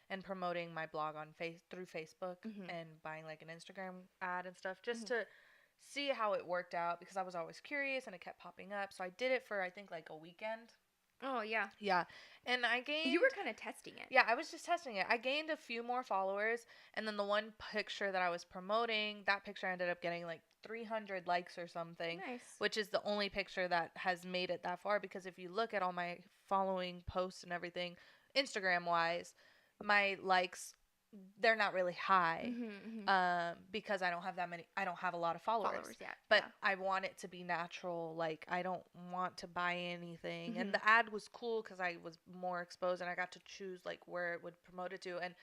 and promoting my blog on through Facebook and buying like an Instagram ad and stuff just to see how it worked out, because I was always curious and it kept popping up. So I did it for, I think, like a weekend, Oh, yeah. Yeah. And I gained... You were kind of testing it. Yeah, I was just testing it. I gained a few more followers, and then the one picture that I was promoting, that picture ended up getting like 300 likes or something. Nice. Which is the only picture that has made it that far, because if you look at all my following posts and everything, Instagram-wise, my likes... they're not really high, because I don't have that many. I don't have a lot of followers yet. But I want it to be natural. Like, I don't want to buy anything. And the ad was cool because I was more exposed and I got to choose like where it would promote it to. And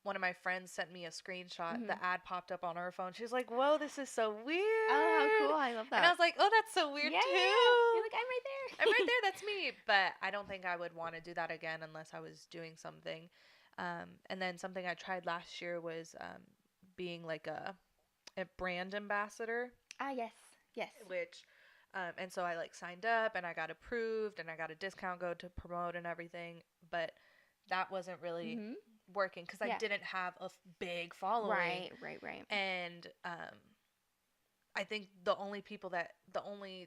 one of my friends sent me a screenshot. The ad popped up on her phone. She was like, "Whoa, this is so weird." Oh, how cool! I love that. And I was like, "Oh, that's so weird too." You're like, "I'm right there." I'm right there. That's me. But I don't think I would want to do that again unless I was doing something. And then something I tried last year was being like a brand ambassador. Ah, yes. Which, and so I like signed up and I got approved and I got a discount code to promote and everything. But that wasn't really working because I didn't have a big following. Right. And I think the only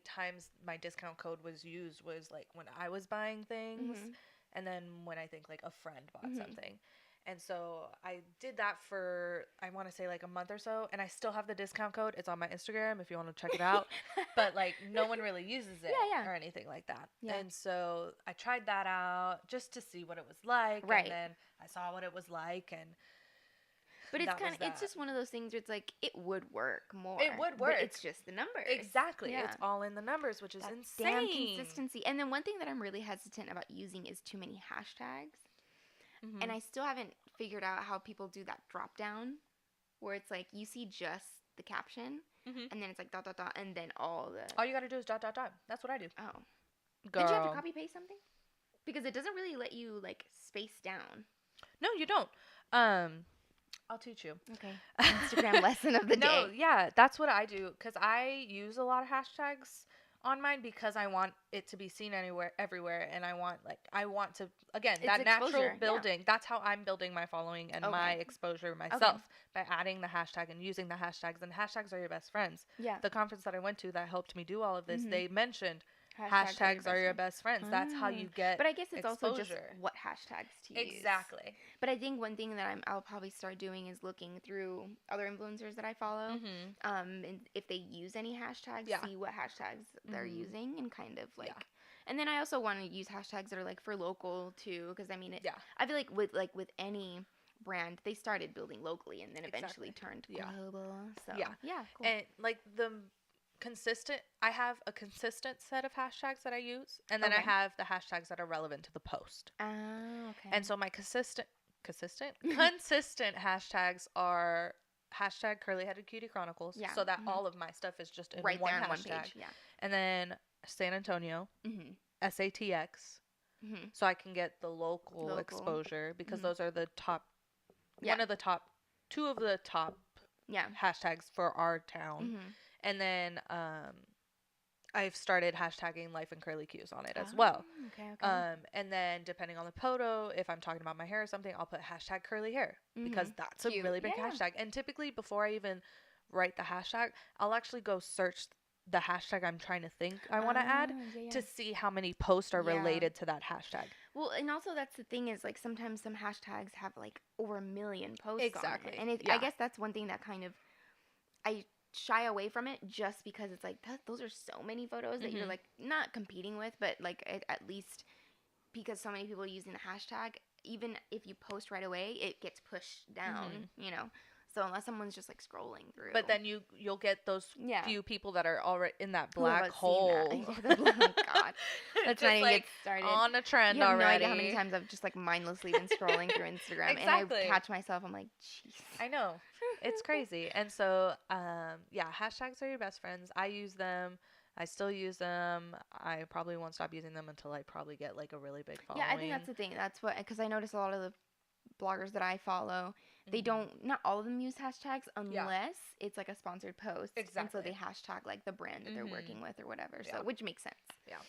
times my discount code was used was like when I was buying things. And then when I think like a friend bought something. And so I did that for, I want to say like a month or so. And I still have the discount code. It's on my Instagram if you want to check it out. But like no one really uses it or anything like that. Yeah. And so I tried that out just to see what it was like. Right. And then I saw what it was like. And but it's kind of, it's just one of those things where it's like, it would work more. It would work. But it's just the numbers. Exactly. Yeah. It's all in the numbers, which is insane. Damn consistency. And then one thing that I'm really hesitant about using is too many hashtags. And I still haven't figured out how people do that drop down where it's like, you see just the caption and then it's like ... and then all you got to do is ... That's what I do. Oh. Girl. Did you have to copy paste something? Because it doesn't really let you like space down. No, you don't. I'll teach you. Okay. Instagram lesson of the day. No, yeah, that's what I do because I use a lot of hashtags on mine because I want it to be seen everywhere, and I want to again it's that exposure, natural building. Yeah. That's how I'm building my following and my exposure myself by adding the hashtag and using the hashtags. And hashtags are your best friends. Yeah. The conference that I went to that helped me do all of this, they mentioned. Hashtags are your best friends. That's how you get. But I guess it's exposure. Also just what hashtags to use. Exactly. But I think one thing that I'll probably start doing is looking through other influencers that I follow, and if they use any hashtags, see what hashtags they're using, and kind of like. And then I also want to use hashtags that are like for local too, because I mean, I feel like with any brand, they started building locally and then eventually turned global. So yeah, cool. And like I have a consistent set of hashtags that I use, and then I have the hashtags that are relevant to the post. Oh, okay. And so my consistent hashtags are hashtag Curly Headed Cutie Chronicles, so that all of my stuff is just in one hashtag. On one page, and then San Antonio, SATX, so I can get the local exposure because those are the top, two of the top hashtags for our town. And then I've started hashtagging Life and Curly Cues on it as well. Okay. And then depending on the photo, if I'm talking about my hair or something, I'll put hashtag curly hair because that's a really big hashtag. And typically before I even write the hashtag, I'll actually go search the hashtag I'm trying to think I want to add to see how many posts are related to that hashtag. Well, and also that's the thing is like sometimes some hashtags have like over 1 million posts on it. And I guess that's one thing that kind of I shy away from it just because it's like those are so many photos that you're like not competing with, but like at least because so many people are using the hashtag, even if you post right away, it gets pushed down, you know. So unless someone's just like scrolling through, but then you'll get those few people that are already in that black hole. Oh God, let's not even like get started on a trend you have already. No idea how many times I've just like mindlessly been scrolling through Instagram, and I catch myself. I'm like, jeez. I know, it's crazy. And so, hashtags are your best friends. I use them. I still use them. I probably won't stop using them until I probably get like a really big following. Yeah, I think that's the thing. That's what, because I notice a lot of the bloggers that I follow, they not all of them use hashtags unless it's like a sponsored post. Exactly. And so they hashtag like the brand that they're working with or whatever. So, which makes sense. Yeah.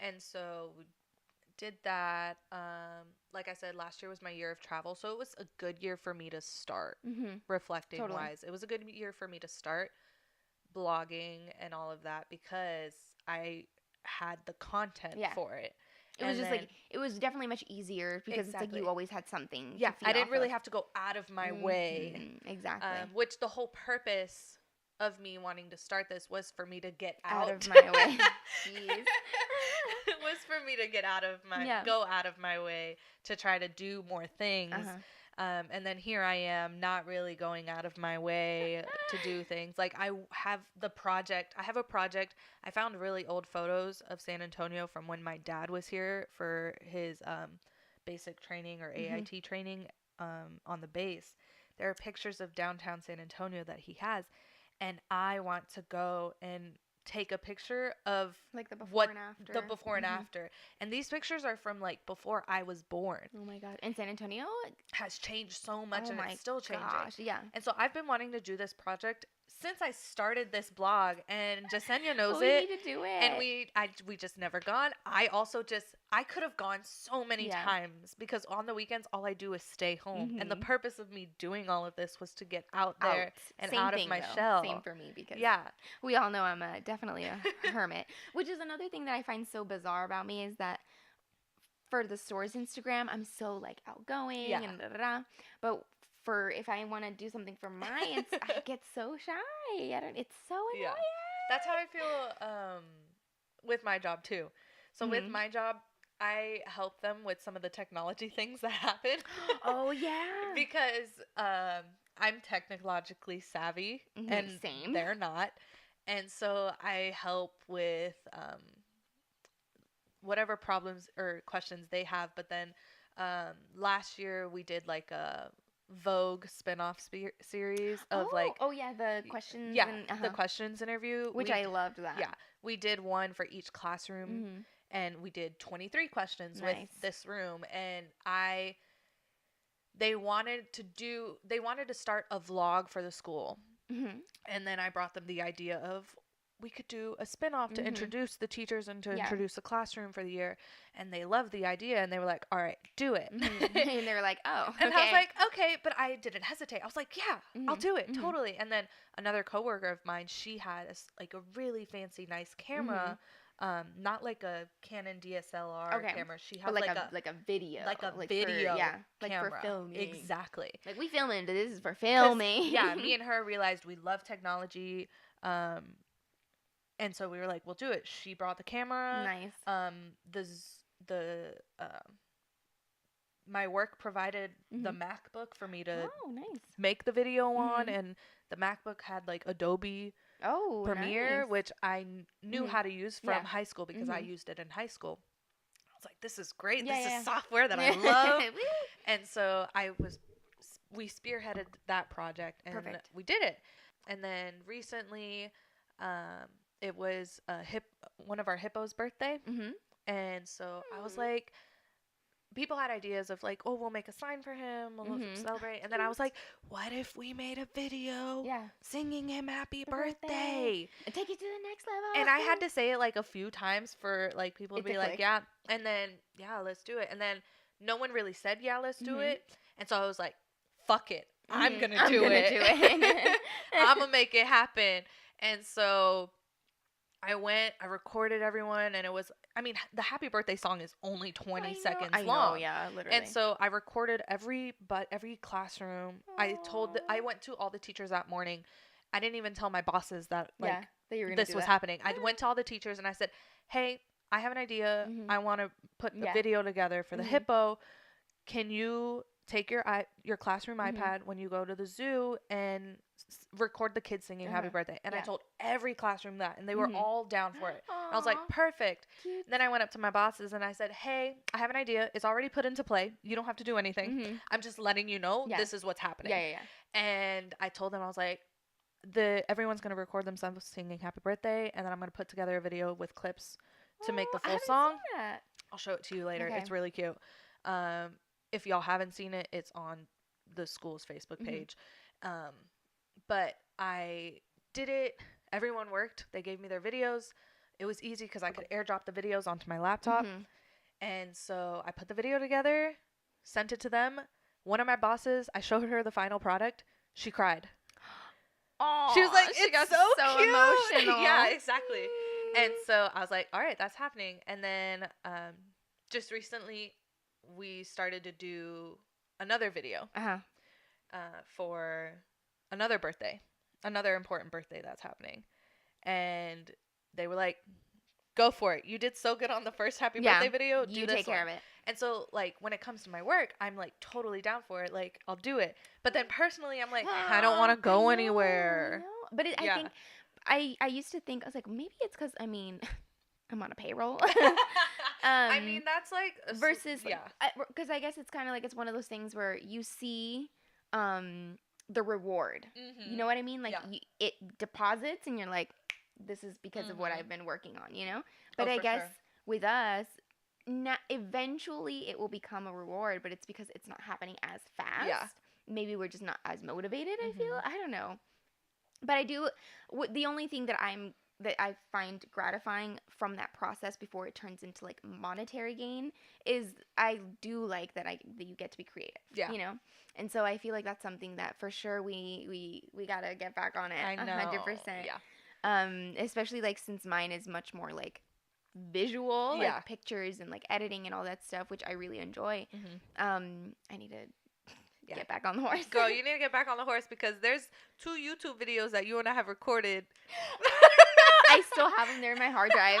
And so we did that. Like I said, last year was my year of travel. So it was a good year for me to start reflecting wise. It was a good year for me to start blogging and all of that because I had the content for it. It was just like, it was definitely much easier because it's like you always had something. Yeah, I didn't really have to go out of my way. Exactly. Which the whole purpose of me wanting to start this was for me to get out of my way. Jeez. It was for me to get out of my, go out of my way to try to do more things. And then here I am not really going out of my way to do things. Like I have a project. I found really old photos of San Antonio from when my dad was here for his basic training or AIT training on the base. There are pictures of downtown San Antonio that he has. And I want to go and take a picture of like the before and after. The before and after. And these pictures are from like before I was born. Oh my God. And San Antonio has changed so much and it's still changing. Yeah. And so I've been wanting to do this project since I started this blog, and Jessenia knows it. We need to do it. And we just never gone. I could have gone so many times because on the weekends all I do is stay home. And the purpose of me doing all of this was to get out there and out of my shell. Same for me because we all know I'm definitely a hermit. Which is another thing that I find so bizarre about me is that for the store's Instagram, I'm so like outgoing and da-da-da. But if I want to do something for mine, I get so shy. It's so annoying. Yeah. That's how I feel with my job too. So with my job, I help them with some of the technology things that happen. Oh yeah. Because I'm technologically savvy and they're not. And so I help with whatever problems or questions they have. But then last year we did like a Vogue spinoff series of the questions the questions interview, which I loved that. We did one for each classroom and we did 23 questions with this room, and they wanted to start a vlog for the school, and then I brought them the idea of we could do a spinoff to introduce the teachers and to introduce the classroom for the year. And they loved the idea and they were like, all right, do it. And they were like, oh, okay. And I was like, okay, but I didn't hesitate. I was like, yeah, I'll do it. Totally. And then another coworker of mine, she had a really fancy, nice camera. Not like a Canon DSLR camera. She had like a video. Like a video camera. For filming. Exactly. Like we filming, but this is for filming. Me and her realized we love technology. And so we were like, we'll do it. She brought the camera. Nice. My work provided the MacBook for me to make the video on, and the MacBook had like Adobe Premiere, which I knew how to use from high school because I used it in high school. I was like, this is great. This is software that I love. And so we spearheaded that project, and we did it. And then recently, it was one of our hippos' birthday. And so I was like, people had ideas of like, oh, we'll make a sign for him, we'll celebrate. And then I was like, what if we made a video singing him happy birthday? And take it to the next level. And I had to say it like a few times for like people to be like, yeah. And then, let's do it. And then no one really said, let's do it. And so I was like, fuck it. I'm going to do it. I'm going to make it happen. And so I recorded everyone, and it was, the happy birthday song is only 20 seconds long. Literally. And so I recorded every classroom. Aww. I went to all the teachers that morning. I didn't even tell my bosses that this was happening. I went to all the teachers and I said, hey, I have an idea. I want to put a video together for the hippo. Can you take your classroom iPad when you go to the zoo and record the kids singing happy birthday? And I told every classroom that, and they were all down for it. I was like, perfect. Then I went up to my bosses and I said, hey, I have an idea. It's already put into play. You don't have to do anything. I'm just letting you know this is what's happening. And I told them, I was like, everyone's going to record themselves singing happy birthday, and then I'm going to put together a video with clips to make the full song. I'll show it to you later. It's really cute. If y'all haven't seen it, it's on the school's Facebook page. But I did it. Everyone worked. They gave me their videos. It was easy because I could airdrop the videos onto my laptop. And so I put the video together, sent it to them. One of my bosses, I showed her the final product. She cried. Oh, she was like, it's got so cute. Emotional. Yeah, exactly. And so I was like, all right, that's happening. And then just recently we started to do another video for another important birthday that's happening. And they were like, go for it. You did so good on the first happy birthday video. You take care of it. And so, like, when it comes to my work, I'm, like, totally down for it. Like, I'll do it. But then personally, I'm like, I don't want to go anywhere. But I think, I used to think, I was like, maybe it's because, I mean, I'm on a payroll. I mean, that's, like, versus, because I guess it's kind of like, it's one of those things where you see the reward. You know what I mean? Like, it deposits, and you're like, this is because of what I've been working on, you know? But I guess with us, eventually it will become a reward, but it's because it's not happening as fast. Yeah. Maybe we're just not as motivated, I feel. I don't know. But I do, the only thing that I find gratifying from that process before it turns into, like, monetary gain is I do like that you get to be creative, you know? And so I feel like that's something that for sure we got to get back on it. I know. 100%. Yeah. Especially, like, since mine is much more, like, visual, like pictures and, like, editing and all that stuff, which I really enjoy. I need to get back on the horse. Girl, you need to get back on the horse because there's 2 YouTube videos that you and I have recorded. I still have them there in my hard drive.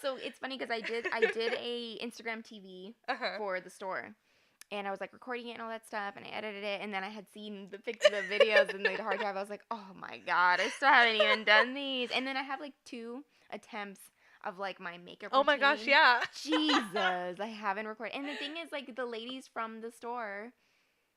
So it's funny because I did a Instagram TV for the store. And I was, like, recording it and all that stuff, and I edited it, and then I had seen the videos in, like, the hard drive. I was like, oh, my God, I still haven't even done these. And then I have, like, 2 attempts of, like, my makeup routine. Oh, my gosh, yeah. Jesus, I haven't recorded. And the thing is, like, the ladies from the store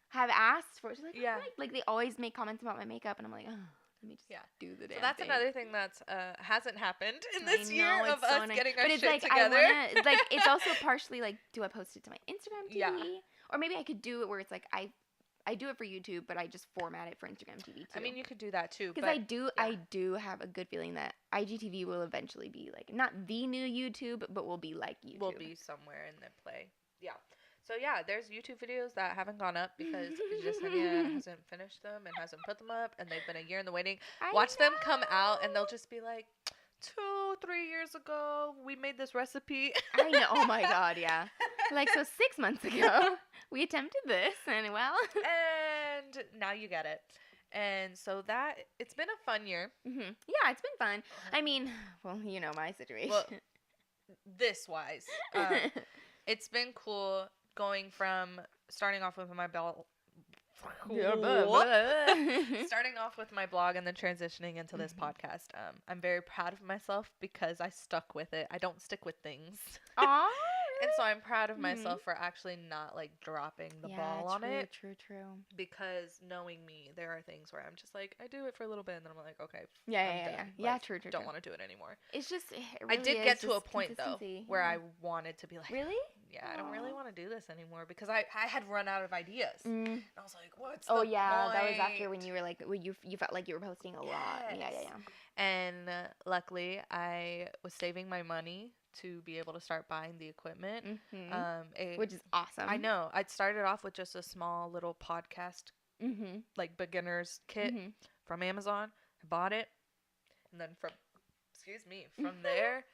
have asked for it. She's like, like, they always make comments about my makeup, and I'm like, oh. Let me just do the damn thing. So that's another thing that hasn't happened in this year of us getting our shit together. I wanna, like, it's also partially like, do I post it to my Instagram TV? Yeah. Or maybe I could do it where it's like I do it for YouTube, but I just format it for Instagram TV too. I mean, you could do that too. Because I do have a good feeling that IGTV will eventually be like not the new YouTube, but will be like YouTube. Will be somewhere in the play. Yeah. So, yeah, there's YouTube videos that haven't gone up because Jessenia hasn't finished them and hasn't put them up, and they've been a year in the waiting. Watch them come out, and they'll just be like, 2-3 years ago, we made this recipe. I know. Oh, my God, yeah. Like, so 6 months ago, we attempted this, and well. And now you get it. And so it's been a fun year. Yeah, it's been fun. I mean, well, you know my situation. Well, this-wise, it's been cool. Going from starting off with my blog and then transitioning into this podcast. I'm very proud of myself because I stuck with it. I don't stick with things. Aww. And so I'm proud of myself for actually not, like, dropping the ball on it. True. Because knowing me, there are things where I'm just like, I do it for a little bit and then I'm like, okay, Yeah, true. Don't want to do it anymore. It's just, I did get to a point, though, where I wanted to be like, really? Yeah, I don't really want to do this anymore because I had run out of ideas. And I was like, what's the point? That was after when you were like, when you felt like you were posting a lot. Yeah. And luckily, I was saving my money to be able to start buying the equipment. Which is awesome. I know. I started off with just a small little podcast, like beginner's kit from Amazon. I bought it. And then from there,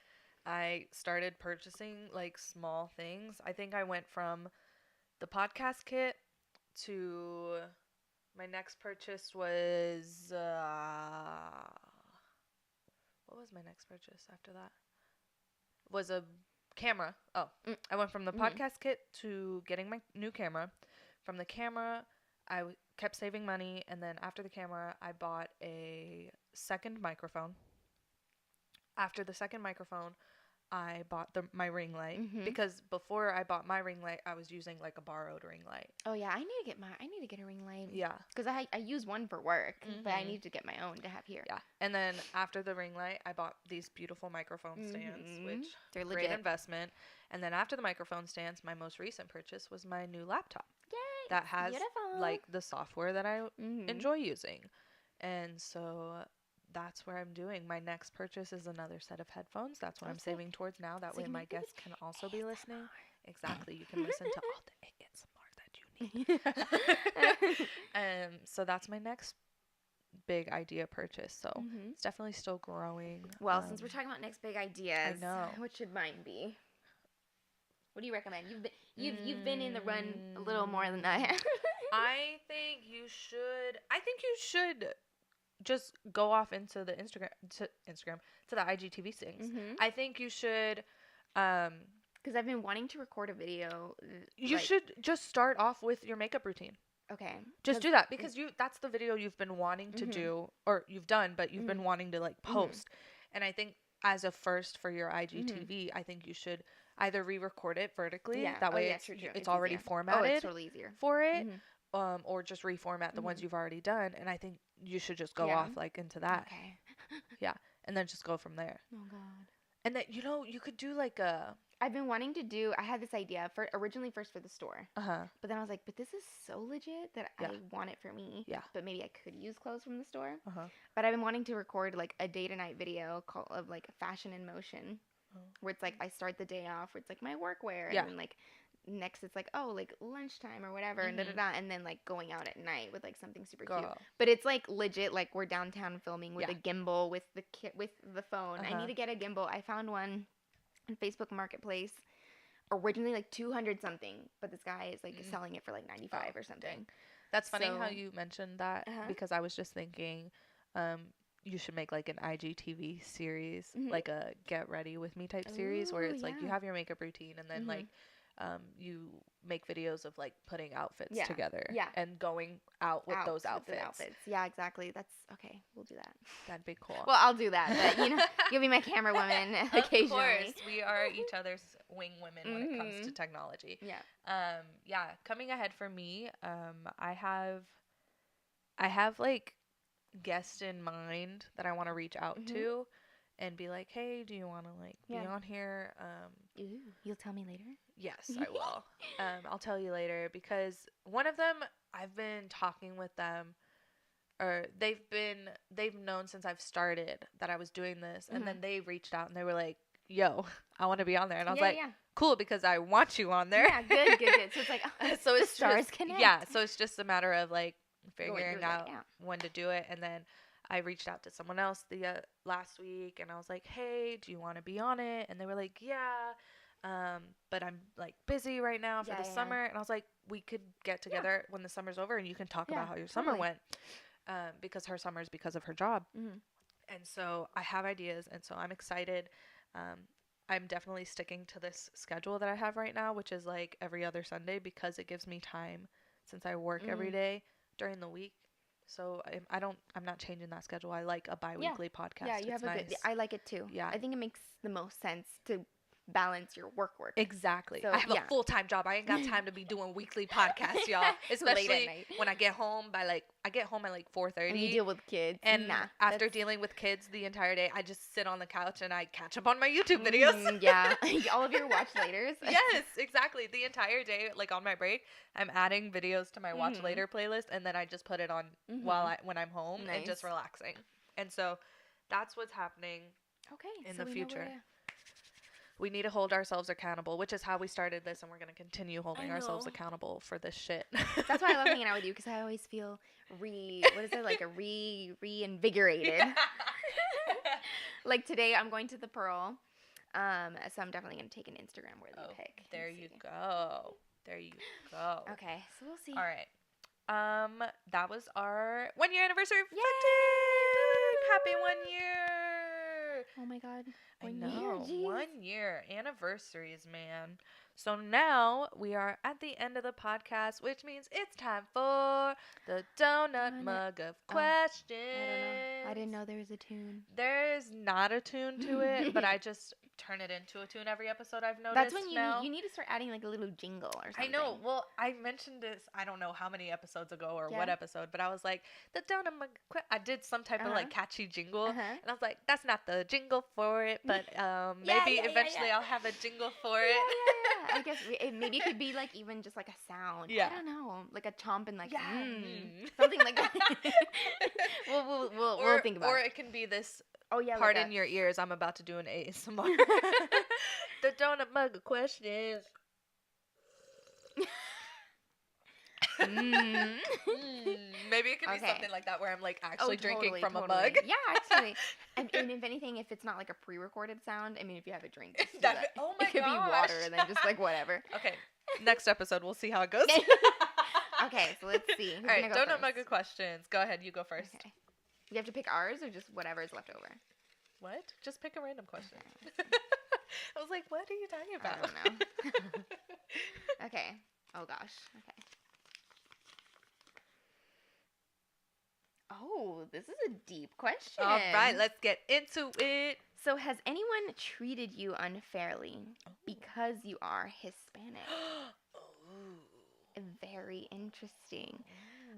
I started purchasing, like, small things. I think I went from the podcast kit to my next purchase was, what was my next purchase after that? Was a camera. I went from the podcast kit to getting my new camera. From the camera, I kept saving money, and then after the camera, I bought a second microphone. After the second microphone, I bought my ring light because before I bought my ring light, I was using, like, a borrowed ring light. Oh yeah, I need to get a ring light. Yeah, because I use one for work, but I need to get my own to have here. Yeah, and then after the ring light, I bought these beautiful microphone stands, which they're great legit investment. And then after the microphone stands, my most recent purchase was my new laptop. Yay! That has like the software that I enjoy using, and so. That's where I'm doing. My next purchase is another set of headphones. That's what I'm saving towards now. That way my guests can also be listening. Exactly. You can listen to all the ASMR that you need. So that's my next big idea purchase. So it's definitely still growing. Well, since we're talking about next big ideas, I know. what should mine be? What do you recommend? You've been in the run a little more than I have. I think you should just go off into the Instagram to the IGTV things. Mm-hmm. I think you should because I've been wanting to record a video. You should just start off with your makeup routine. Okay. Just do that because that's the video you've been wanting to do, or you've done, but you've been wanting to like post. And I think as a first for your IGTV, I think you should either re-record it vertically. Yeah. That way it's already formatted. Oh, it's totally easier for it. Or just reformat the ones you've already done. And I think you should just go off like into that. Okay. Yeah. And then just go from there. Oh God. And then, you could do like a... I've been wanting to do... I had this idea originally first for the store. Uh-huh. But then I was like, but this is so legit that I want it for me. Yeah. But maybe I could use clothes from the store. Uh-huh. But I've been wanting to record like a day to night video of like fashion in motion. Oh. Where it's like I start the day off where it's like my workwear. Yeah. And then like next it's like, oh, like lunchtime or whatever. And and then like going out at night with like something super cute. But it's like legit like we're downtown filming with a gimbal with the phone. I need to get a gimbal. I found one on Facebook Marketplace, originally like 200 something, but this guy is like selling it for like 95 or something. Dang. That's funny how you mentioned that because I was just thinking you should make like an IGTV series, like a get ready with me type series where it's like you have your makeup routine and then like you make videos of like putting outfits together and going out with those outfits. Yeah, exactly. That's okay. We'll do that. That'd be cool. Well, I'll do that. But you'll be my camera woman occasionally. Of course, we are each other's wing women when it comes to technology. Yeah. Yeah. Coming ahead for me, I have like guests in mind that I want to reach out to. And be like, hey, do you want to like be on here? Ooh, you'll tell me later? Yes, I will. I'll tell you later because one of them, I've been talking with them, or they've known since I've started that I was doing this, and then they reached out and they were like, yo, I want to be on there, and I was like, cool, because I want you on there. Yeah, good. So it's like, so it's stars connect. Yeah, so it's just a matter of like figuring out when to do it, and then I reached out to someone else last week and I was like, hey, do you want to be on it? And they were like, yeah, but I'm like busy right now for the summer. And I was like, we could get together when the summer's over and you can talk about how your summer went. Because her summer is because of her job. And so I have ideas and so I'm excited. I'm definitely sticking to this schedule that I have right now, which is like every other Sunday because it gives me time since I work every day during the week. So I'm not changing that schedule. I like a bi-weekly podcast. Yeah, you have I like it too. Yeah. I think it makes the most sense to balance your work. Exactly. So, I have a full-time job. I ain't got time to be doing weekly podcasts, y'all. Especially late at night. When I get home at like 4:30. And you deal with kids. And after dealing with kids the entire day, I just sit on the couch and I catch up on my YouTube videos. Yeah. All of your watch laters. Yes, exactly. The entire day, like on my break, I'm adding videos to my watch later playlist and then I just put it on when I'm home and just relaxing. And so that's what's happening in the future. We need to hold ourselves accountable, which is how we started this, and we're going to continue holding ourselves accountable for this shit. That's why I love hanging out with you, because I always feel reinvigorated. Like today, I'm going to the Pearl, so I'm definitely going to take an Instagram-worthy pic. There you go. Okay, so we'll see. All right. That was our 1 year anniversary. Yay! Happy 1 year! Oh my God. I know. 1 year anniversaries, man. So now we are at the end of the podcast, which means it's time for the donut mug of questions. I didn't know there was a tune. There's not a tune to it, but I just turn it into a tune every episode, I've noticed. That's when you need to start adding like a little jingle or something. I know. Well, I mentioned this, I don't know how many episodes ago or what episode, but I was like, the donut mug. I did some type of like catchy jingle, and I was like, that's not the jingle for it, but maybe eventually I'll have a jingle for it. Yeah. I guess maybe it could be like even just like a sound. Yeah. I don't know, like a chomp and like something like that. We'll think about it. Or it can be this. Pardon your ears. I'm about to do an ASMR. The donut mug of questions. Maybe it could be something like that where I'm like actually drinking from a mug. Yeah, actually. And if anything, if it's not like a pre-recorded sound, I mean, if you have a drink, just oh my god, it could be water and then just like whatever. Okay, next episode we'll see how it goes. Okay, so let's see. All right, donut mugger questions. Go ahead, you go first. Okay. You have to pick ours or just whatever is left over? What? Just pick a random question. Okay. I was like, what are you talking about? I don't know. Okay. Oh gosh. Okay. Oh, this is a deep question. All right, let's get into it. So, has anyone treated you unfairly because you are Hispanic? Very interesting.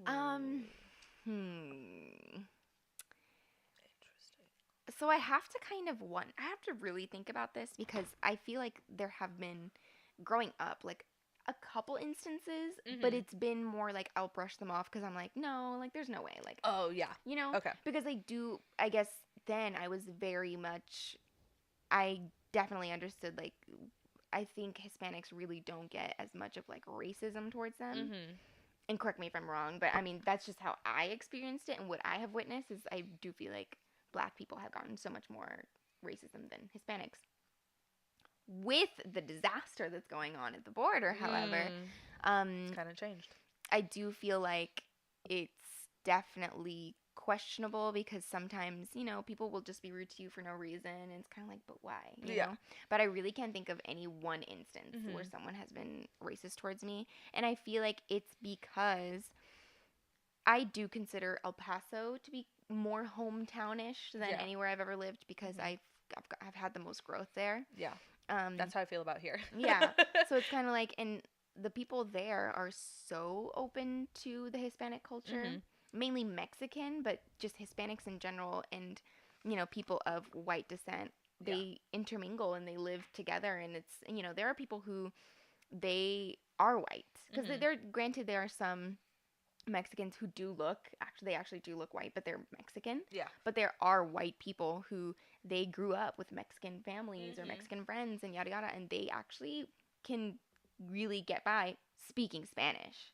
Interesting. So I have to I have to really think about this because I feel like there have been, growing up, like a couple instances, but it's been more like I'll brush them off because I'm like, no, like there's no way. Like, oh yeah. You know? Okay. Because I guess then I was I definitely understood, like, I think Hispanics really don't get as much of like racism towards them. And correct me if I'm wrong, but I mean, that's just how I experienced it and what I have witnessed is I do feel like Black people have gotten so much more racism than Hispanics. With the disaster that's going on at the border, however, it's kind of changed. I do feel like it's definitely questionable because sometimes, you know, people will just be rude to you for no reason and it's kind of like, but why? You know? But I really can't think of any one instance where someone has been racist towards me. And I feel like it's because I do consider El Paso to be more hometownish than anywhere I've ever lived because I've had the most growth there. Yeah. That's how I feel about here. Yeah. So it's kind of like, and the people there are so open to the Hispanic culture, mainly Mexican, but just Hispanics in general and, you know, people of white descent. They intermingle and they live together. And it's, you know, there are people who they are white because there are some Mexicans who they actually do look white, but they're Mexican. Yeah. But there are white people who they grew up with Mexican families or Mexican friends and yada yada, and they actually can really get by speaking Spanish.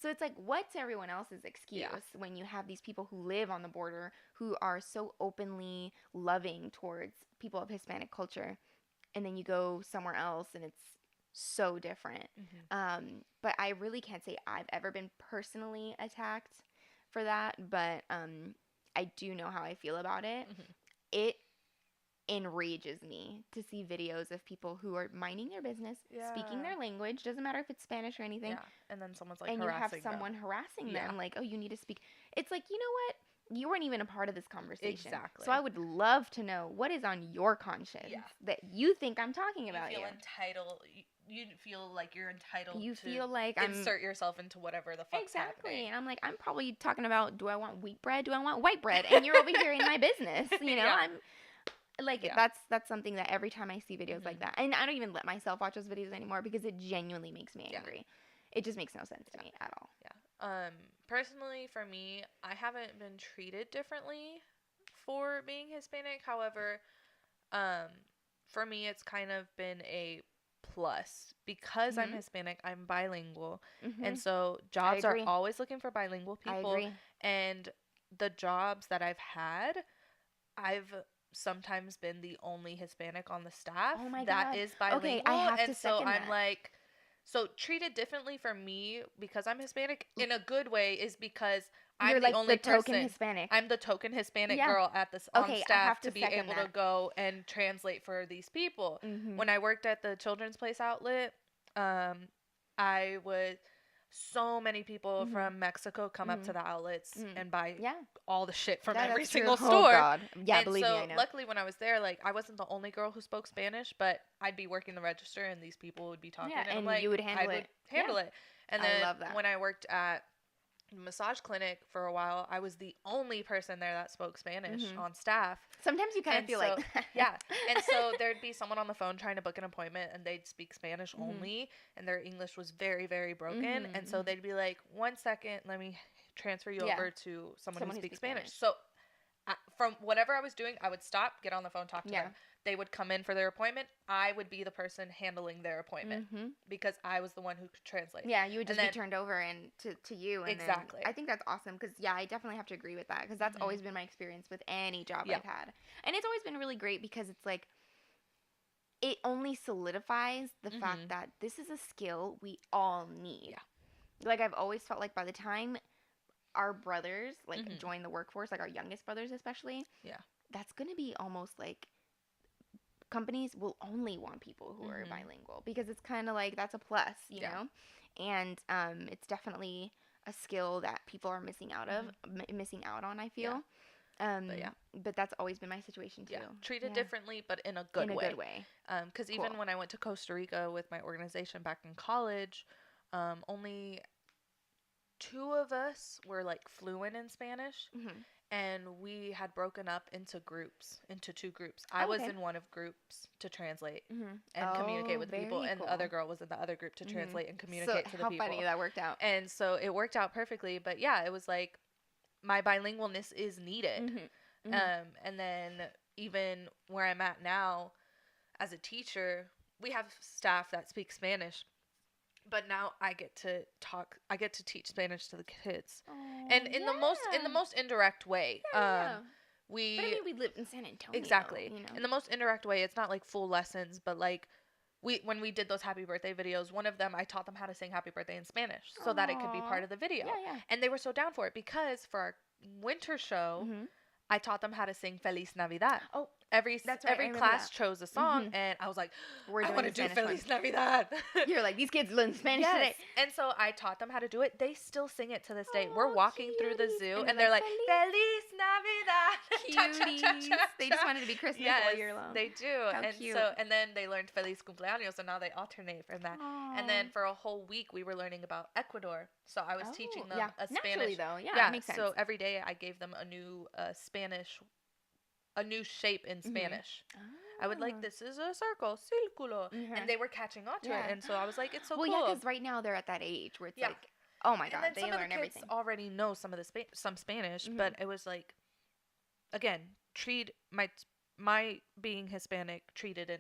So it's like, what's everyone else's excuse when you have these people who live on the border who are so openly loving towards people of Hispanic culture, and then you go somewhere else and it's so different. But I really can't say I've ever been personally attacked for that, but I do know how I feel about it. It enrages me to see videos of people who are minding their business, speaking their language, doesn't matter if it's Spanish or anything. Yeah. And then someone's like and harassing them. And you have someone harassing them, like, oh, you need to speak. It's like, you know what? You weren't even a part of this conversation. Exactly. So I would love to know what is on your conscience that you think I'm talking about. You feel entitled. You feel like you're entitled you to feel like insert yourself into whatever the fuck's happening. And I'm like, I'm probably talking about, do I want wheat bread? Do I want white bread? And you're over here in my business. You know, I'm like, that's something that every time I see videos like that, and I don't even let myself watch those videos anymore because it genuinely makes me angry. It just makes no sense to me at all. Yeah. Personally, for me, I haven't been treated differently for being Hispanic. However, for me, it's kind of been a plus because I'm Hispanic. I'm bilingual, and so jobs are always looking for bilingual people. I agree. And the jobs that I've had, I've sometimes been the only Hispanic on the staff that is bilingual. Okay, I have to second I'm that. like, so treated differently for me because I'm Hispanic in a good way is because I'm You're the like only the token Hispanic. I'm the token Hispanic girl at this on staff to be able to go and translate for these people. When I worked at the children's place outlet, I would. So many people from Mexico come up to the outlets and buy all the shit from every single store. Oh, God. Yeah, and believe me, I know. Luckily, when I was there, like, I wasn't the only girl who spoke Spanish, but I'd be working the register and these people would be talking. And I'm like, you would handle it. And then when I worked at massage clinic for a while, I was the only person there that spoke Spanish on staff. Sometimes you kind of feel like and so there'd be someone on the phone trying to book an appointment and they'd speak Spanish only and their English was very, very broken, and so they'd be like, 1 second, let me transfer you over to someone who speaks Spanish. So from whatever I was doing, I would stop, get on the phone, talk to them. they would come in for their appointment, I would be the person handling their appointment because I was the one who could translate. Yeah, you would just be turned over and to you. And exactly. I think that's awesome because, yeah, I definitely have to agree with that because that's always been my experience with any job I've had. And it's always been really great because it's like, it only solidifies the fact that this is a skill we all need. Yeah. Like, I've always felt like by the time our brothers, like, join the workforce, like our youngest brothers especially, that's going to be almost like companies will only want people who are bilingual because it's kind of like that's a plus, you know? And it's definitely a skill that people are missing out on, I feel. But that's always been my situation too. Treated differently, but in a good way. Because even when I went to Costa Rica with my organization back in college, only 2 of us were like fluent in Spanish. And we had broken up into 2 groups. I was in one of groups to translate and communicate with people, and the other girl was in the other group to translate and communicate to the people. How funny that worked out. And so it worked out perfectly. But yeah, it was like my bilingualness is needed. And then even where I'm at now as a teacher, we have staff that speak Spanish. But now I get to teach Spanish to the kids. And in the most indirect way. But I mean, we live in San Antonio. Exactly. You know? In the most indirect way, it's not like full lessons, but like when we did those happy birthday videos, one of them, I taught them how to sing happy birthday in Spanish so that it could be part of the video. Yeah. And they were so down for it because for our winter show, I taught them how to sing Feliz Navidad. Oh, every class chose a song, and I was like, I want to do Feliz Navidad. You're like, these kids learn Spanish today. And so I taught them how to do it. They still sing it to this day. We're walking through the zoo, and they're like, Feliz Navidad. Cuties. They just wanted to be Christmas all year long. They do. How cute. And then they learned Feliz Cumpleaños, so now they alternate from that. And then for a whole week, we were learning about Ecuador. So I was teaching them a Spanish. Naturally, though. Yeah, that makes sense. So every day I gave them a new shape in Spanish. I would like, this is a circle, círculo. And they were catching on to it. And so I was like, it's so cool. Well, yeah, because right now they're at that age where it's like, oh my God, they learn everything. Already know some of the some Spanish, but it was like, again, treat my being Hispanic treated in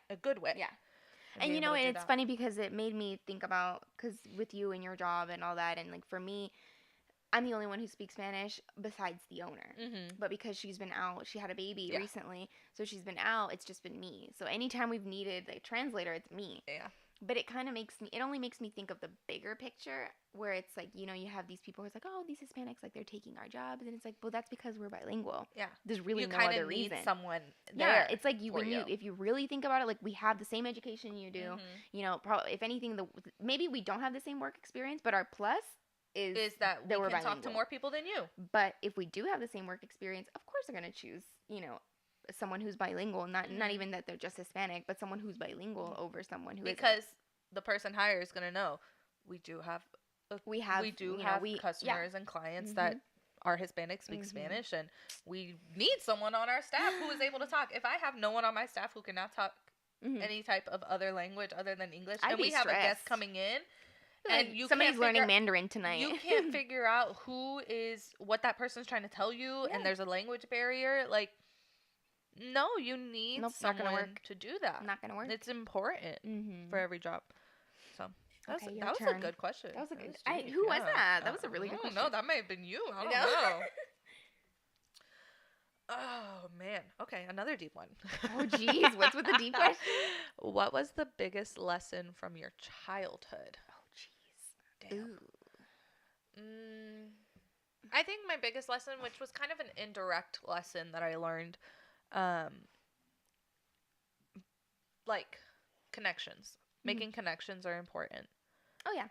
a good way. Yeah. And you know, and it's funny because it made me think about, because with you and your job and all that, and like for me, I'm the only one who speaks Spanish besides the owner. But because she's been out, she had a baby recently, so she's been out, it's just been me. So anytime we've needed a translator, it's me. Yeah. But it kind of only makes me think of the bigger picture where it's like, you know, you have these people who's like, oh, these Hispanics, like they're taking our jobs. And it's like, well, that's because we're bilingual. Yeah. There's really no other reason. You kind of need someone there. Yeah. It's like if you really think about it, like we have the same education you do, you know, probably if anything, maybe we don't have the same work experience, but our plus is that we can talk to more people than you. But if we do have the same work experience, of course they're going to choose, you know, someone who's bilingual, not even that they're just Hispanic, but someone who's bilingual over someone who isn't. Because the person hired is going to know we do have customers and clients that are Hispanic, speak Spanish, and we need someone on our staff who is able to talk. If I have no one on my staff who cannot talk any type of other language other than English, and we have a guest coming in, and somebody's learning Mandarin tonight. You can't figure out what that person's trying to tell you, and there's a language barrier. Like, no, you need someone to do that. Not gonna work. It's important for every job. So that was a good question. That was a good. Who was that? That was a really good question. No, that may have been you. I don't know. Oh man. Okay, another deep one. Oh geez, what's with the deep question? What was the biggest lesson from your childhood? Damn. I think my biggest lesson, which was kind of an indirect lesson that I learned, like connections. Making connections are important. Oh yeah.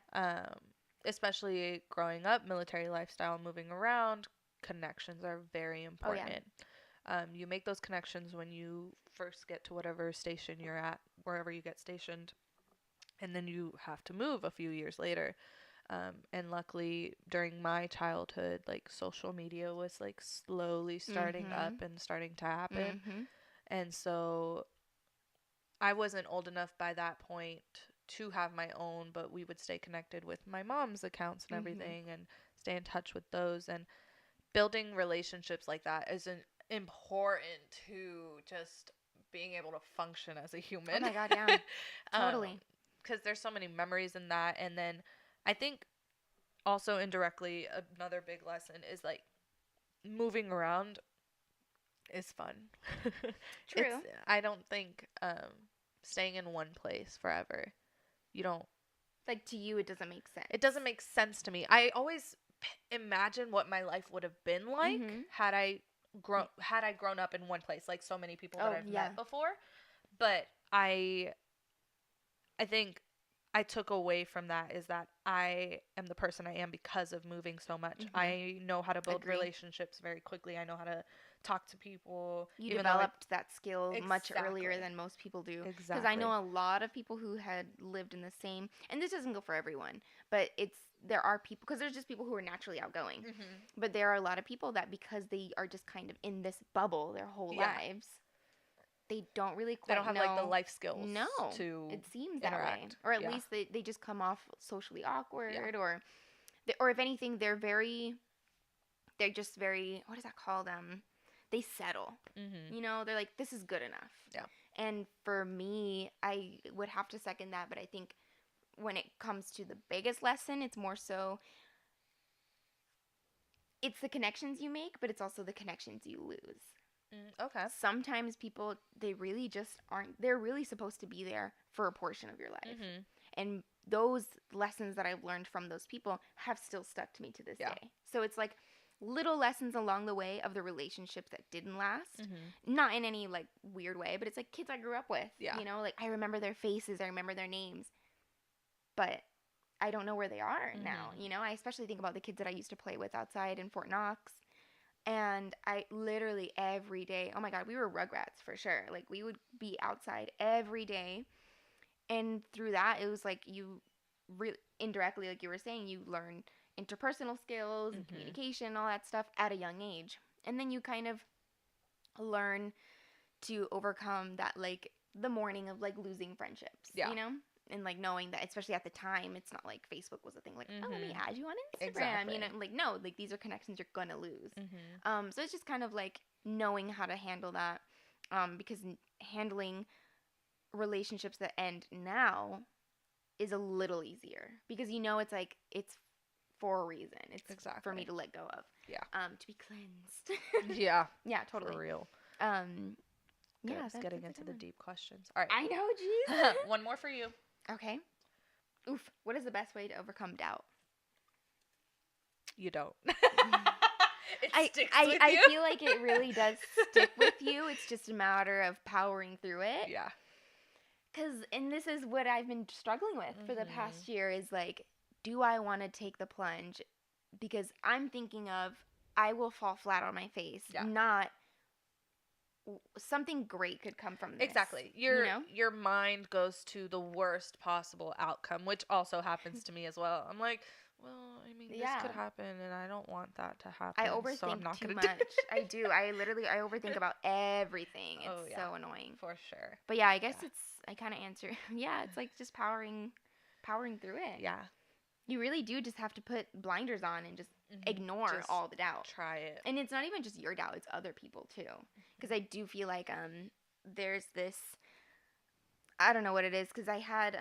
Especially growing up, military lifestyle, moving around, connections are very important. Oh, yeah. You make those connections when you first get to whatever station you're at, wherever you get stationed. And then you have to move a few years later. And luckily, during my childhood, like, social media was, like, slowly starting up and starting to happen. And so I wasn't old enough by that point to have my own, but we would stay connected with my mom's accounts and everything and stay in touch with those. And building relationships like that is important to just being able to function as a human. Oh my God, yeah. Totally. Because there's so many memories in that. And then I think also indirectly, another big lesson is like moving around is fun. True. I don't think staying in one place forever, you don't. Like, to you, it doesn't make sense. It doesn't make sense to me. I always imagine what my life would have been like had I grown up in one place, like so many people that I've met before. But I think I took away from that is that I am the person I am because of moving so much. I know how to build relationships very quickly. I know how to talk to people. You developed that skill much earlier than most people do. Exactly. Because I know a lot of people who had lived in the same, and this doesn't go for everyone, but there are people, because there's just people who are naturally outgoing. But there are a lot of people that because they are just kind of in this bubble their whole lives, they don't really quite know. They don't have like the life skills. No, to it seems interact. That way, or at least they just come off socially awkward, or if anything, they're just very, what is that called? They settle. You know, they're like, this is good enough. Yeah. And for me, I would have to second that, but I think when it comes to the biggest lesson, it's more so. It's the connections you make, but it's also the connections you lose. Okay. Sometimes people, they really just aren't, they're really supposed to be there for a portion of your life. And those lessons that I've learned from those people have still stuck to me to this day. So it's like little lessons along the way of the relationships that didn't last. Not in any like weird way, but it's like kids I grew up with. You know, like I remember their faces, I remember their names. But I don't know where they are now. You know, I especially think about the kids that I used to play with outside in Fort Knox. And I literally every day, oh my God, we were Rugrats for sure. Like we would be outside every day. And through that, it was like you indirectly, like you were saying, you learn interpersonal skills and communication, all that stuff at a young age. And then you kind of learn to overcome that, like the mourning of like losing friendships, you know? And like knowing that, especially at the time, it's not like Facebook was a thing. Like, oh, let me add you on Instagram. You know, like no, like these are connections you're gonna lose. So it's just kind of like knowing how to handle that, because handling relationships that end now is a little easier because you know it's like it's for a reason. It's for me to let go of. To be cleansed. Yeah, totally. For real. Yeah, that's getting into the deep questions. All right, I know, jeez. One more for you. Okay. Oof. What is the best way to overcome doubt? You don't. I feel like it really does stick with you. It's just a matter of powering through it. Yeah. And this is what I've been struggling with for the past year is like, do I want to take the plunge? Because I'm thinking of, I will fall flat on my face, not something great could come from this. Exactly. Your mind goes to the worst possible outcome, which also happens to me as well. I'm like, well, I mean, this could happen, and I don't want that to happen. I overthink so I'm not too much. I do. I overthink about everything. It's so annoying. For sure. But yeah, I guess I kind of answer. Yeah, it's like just powering through it. Yeah. You really do just have to put blinders on and just ignore all the doubt. Try it. And it's not even just your doubt, it's other people too. Because I do feel like there's this, I don't know what it is, because I had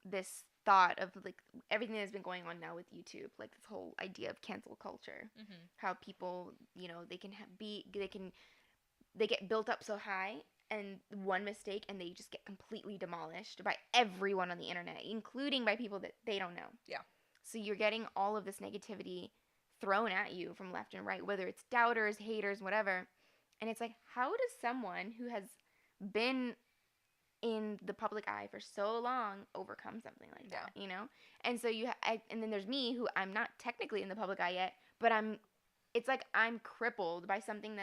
this thought of like everything that's been going on now with YouTube, like this whole idea of cancel culture. How people, you know, they get built up so high, and one mistake and they just get completely demolished by everyone on the internet, including by people that they don't know. Yeah. So you're getting all of this negativity thrown at you from left and right, whether it's doubters, haters, whatever. And it's like, how does someone who has been in the public eye for so long overcome something like that, you know? And so and then there's me, who I'm not technically in the public eye yet, but it's like I'm crippled by something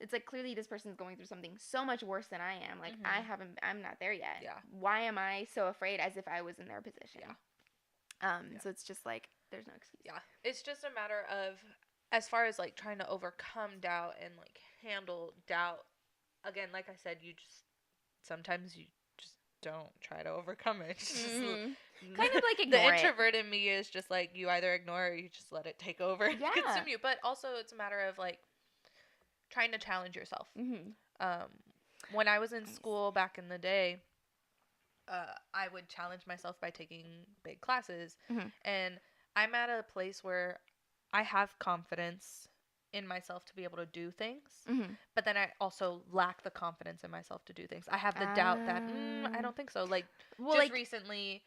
it's like clearly this person's going through something so much worse than I am. Like I'm not there yet. Yeah. Why am I so afraid as if I was in their position? Yeah. So it's just like, there's no excuse. Yeah. It's just a matter of, as far as like trying to overcome doubt and like handle doubt, again, like I said, sometimes you just don't try to overcome it. Kind of like ignore the introvert in me is just like, you either ignore or you just let it take over and consume you. But also it's a matter of like trying to challenge yourself. when I was in school back in the day, I would challenge myself by taking big classes. And I'm at a place where I have confidence in myself to be able to do things. But then I also lack the confidence in myself to do things. I have the doubt that, I don't think so. Like, just recently,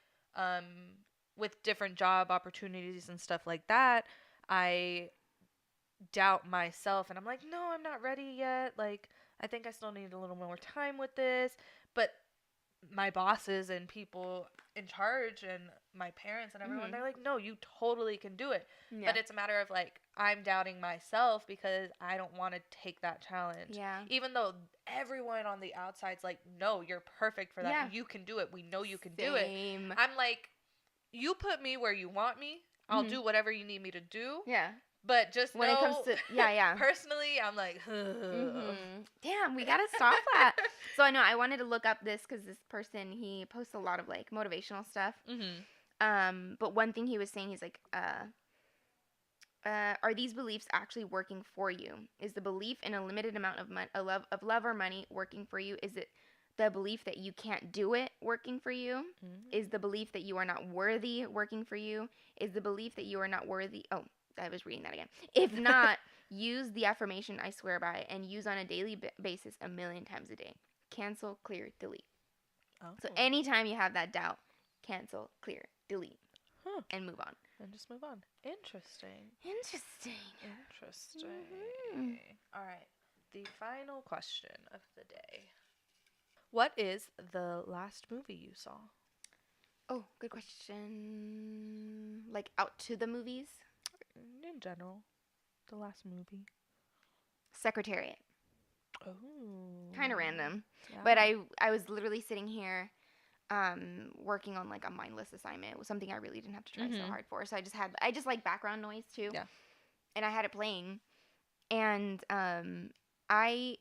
with different job opportunities and stuff like that, I doubt myself. And I'm like, no, I'm not ready yet. Like, I think I still need a little more time with this. But my bosses and people in charge and my parents and everyone, they're like, no, you totally can do it. Yeah. But it's a matter of, like, I'm doubting myself because I don't want to take that challenge. Yeah. Even though everyone on the outside's like, no, you're perfect for that. Yeah. You can do it. We know you can do it. I'm like, you put me where you want me. I'll do whatever you need me to do. Yeah. But just when it comes to personally, I'm like, damn, we gotta stop that. So I know I wanted to look up this because this person, he posts a lot of like motivational stuff. But one thing he was saying, he's like, are these beliefs actually working for you? Is the belief in a limited amount of love or money working for you? Is it the belief that you can't do it working for you? Is the belief that you are not worthy working for you? Is the belief that you are not worthy? Oh, I was reading that again. If not, use the affirmation I swear by and use on a daily basis 1,000,000 times a day. Cancel, clear, delete. Oh. So anytime you have that doubt, cancel, clear, delete, and move on. And just move on. Interesting. All right. The final question of the day. What is the last movie you saw? Oh, good question. Like out to the movies? In general, the last movie. Secretariat. Oh. Kind of random. Yeah. But I was literally sitting here working on like a mindless assignment. It was something I really didn't have to try so hard for. So I just like background noise too. Yeah. And I had it playing. And I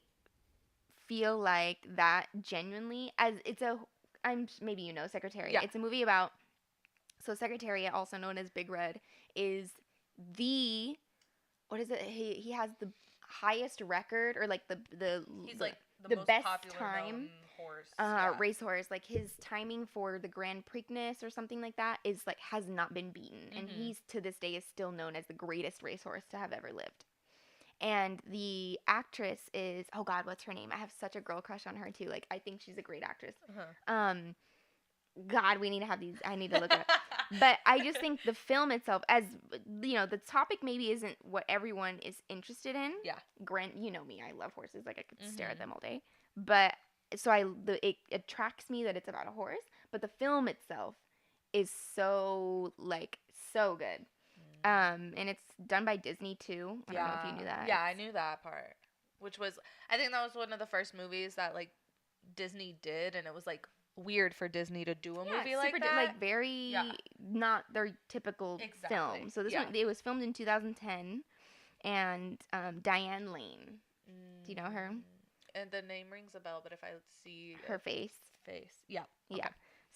feel like that genuinely, maybe you know Secretariat. Yeah. It's a movie about, so Secretariat, also known as Big Red, is what is it? He has the highest record, or like he's like the most best popular time horse, racehorse. Like his timing for the Grand Preakness or something like that is like has not been beaten, and he's to this day is still known as the greatest racehorse to have ever lived. And the actress is, oh God, what's her name? I have such a girl crush on her too. Like I think she's a great actress. God, we need to have these. I need to look at it. But I just think the film itself, as you know, the topic maybe isn't what everyone is interested in. Yeah. Grant, you know me, I love horses. Like I could stare at them all day. But so it attracts me that it's about a horse. But the film itself is so good. And it's done by Disney too. I don't know if you knew that. Yeah, I knew that part. Which was, I think that was one of the first movies that like Disney did, and it was like weird for Disney to do a movie like that. Like very not their typical film. So this one, it was filmed in 2010, and Diane Lane. Do you know her? And the name rings a bell, but if I see her face. Yeah. Okay. Yeah.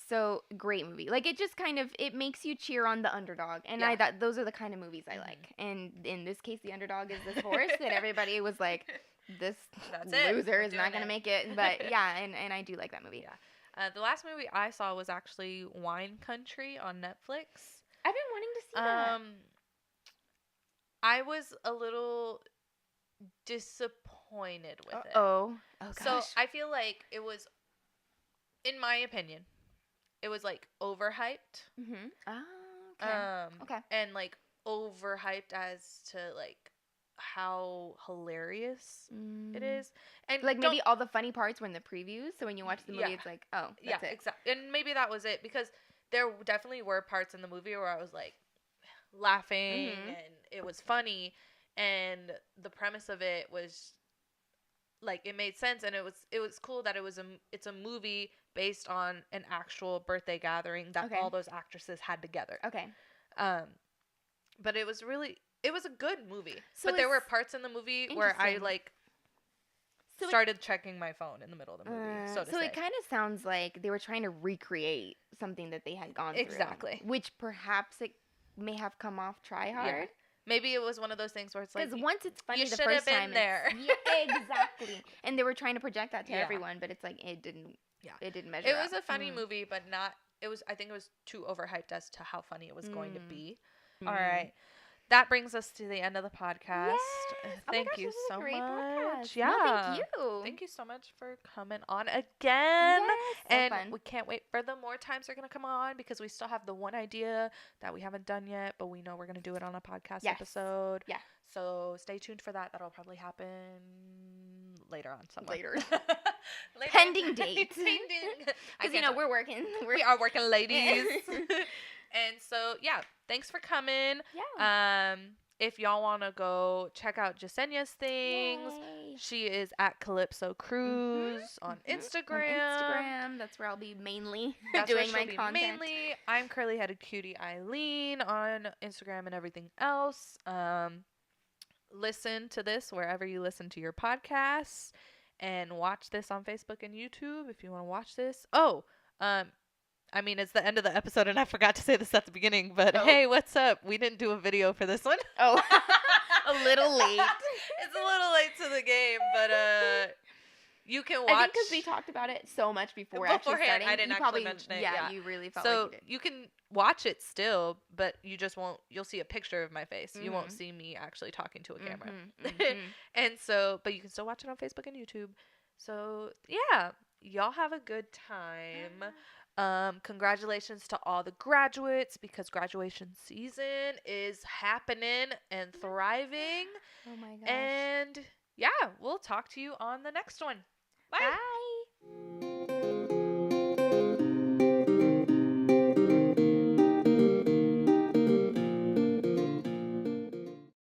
So great movie. Like it just kind of, it makes you cheer on the underdog. And those are the kind of movies I like. And in this case, the underdog is this horse that everybody was like, this loser is not going to make it. But yeah, and I do like that movie. Yeah. The last movie I saw was actually Wine Country on Netflix. I've been wanting to see that. I was a little disappointed with it. Oh gosh. So I feel like it was, in my opinion, it was like overhyped. Oh, okay. Okay. And like overhyped as to like how hilarious it is, and like maybe all the funny parts were in the previews. So when you watch the movie, it's like, oh, that's it. Exactly. And maybe that was it, because there definitely were parts in the movie where I was like laughing and it was funny, and the premise of it was like it made sense, and it was cool that it's a movie based on an actual birthday gathering that all those actresses had together. Okay. But it was a good movie. But there were parts in the movie where I like started checking my phone in the middle of the movie. So it kind of sounds like they were trying to recreate something that they had gone through. Exactly. Which perhaps it may have come off try hard. Yeah. maybe it was one of those things where it's like, because once it's funny the first time, there. Yeah, exactly. And they were trying to project that to everyone, but it's like it didn't. Yeah, it didn't measure. It was a funny movie, but not. It was. I think it was too overhyped as to how funny it was going to be. All right. That brings us to the end of the podcast. Yes. Thank you so much. Podcast. Yeah. No, thank you. Thank you so much for coming on again. Yes, and we can't wait for the more times they're going to come on because we still have the one idea that we haven't done yet, but we know we're going to do it on a podcast episode. Yeah. So stay tuned for that. That'll probably happen later on somewhere. Later. Pending date. Because, we're working. We are working, ladies. And so, yeah, thanks for coming. Yeah. If y'all want to go check out Jessenia's things, she is at Calypso Cruise on Instagram. That's where I'll be mainly doing my content. I'm Curly Headed Cutie Eileen on Instagram and everything else. Listen to this wherever you listen to your podcasts, and watch this on Facebook and YouTube if you want to watch this. I mean, it's the end of the episode, and I forgot to say this at the beginning, but hey, what's up? We didn't do a video for this one. Oh, a little late. It's a little late to the game, but you can watch. I think because we talked about it so much beforehand, starting. I didn't actually mention it. Yeah, you really felt so like you did. You can watch it still, but you just won't. You'll see a picture of my face. You won't see me actually talking to a camera. And so, but you can still watch it on Facebook and YouTube. So yeah, y'all have a good time. Congratulations to all the graduates because graduation season is happening and thriving. Oh my gosh. And yeah, we'll talk to you on the next one. Bye. Bye.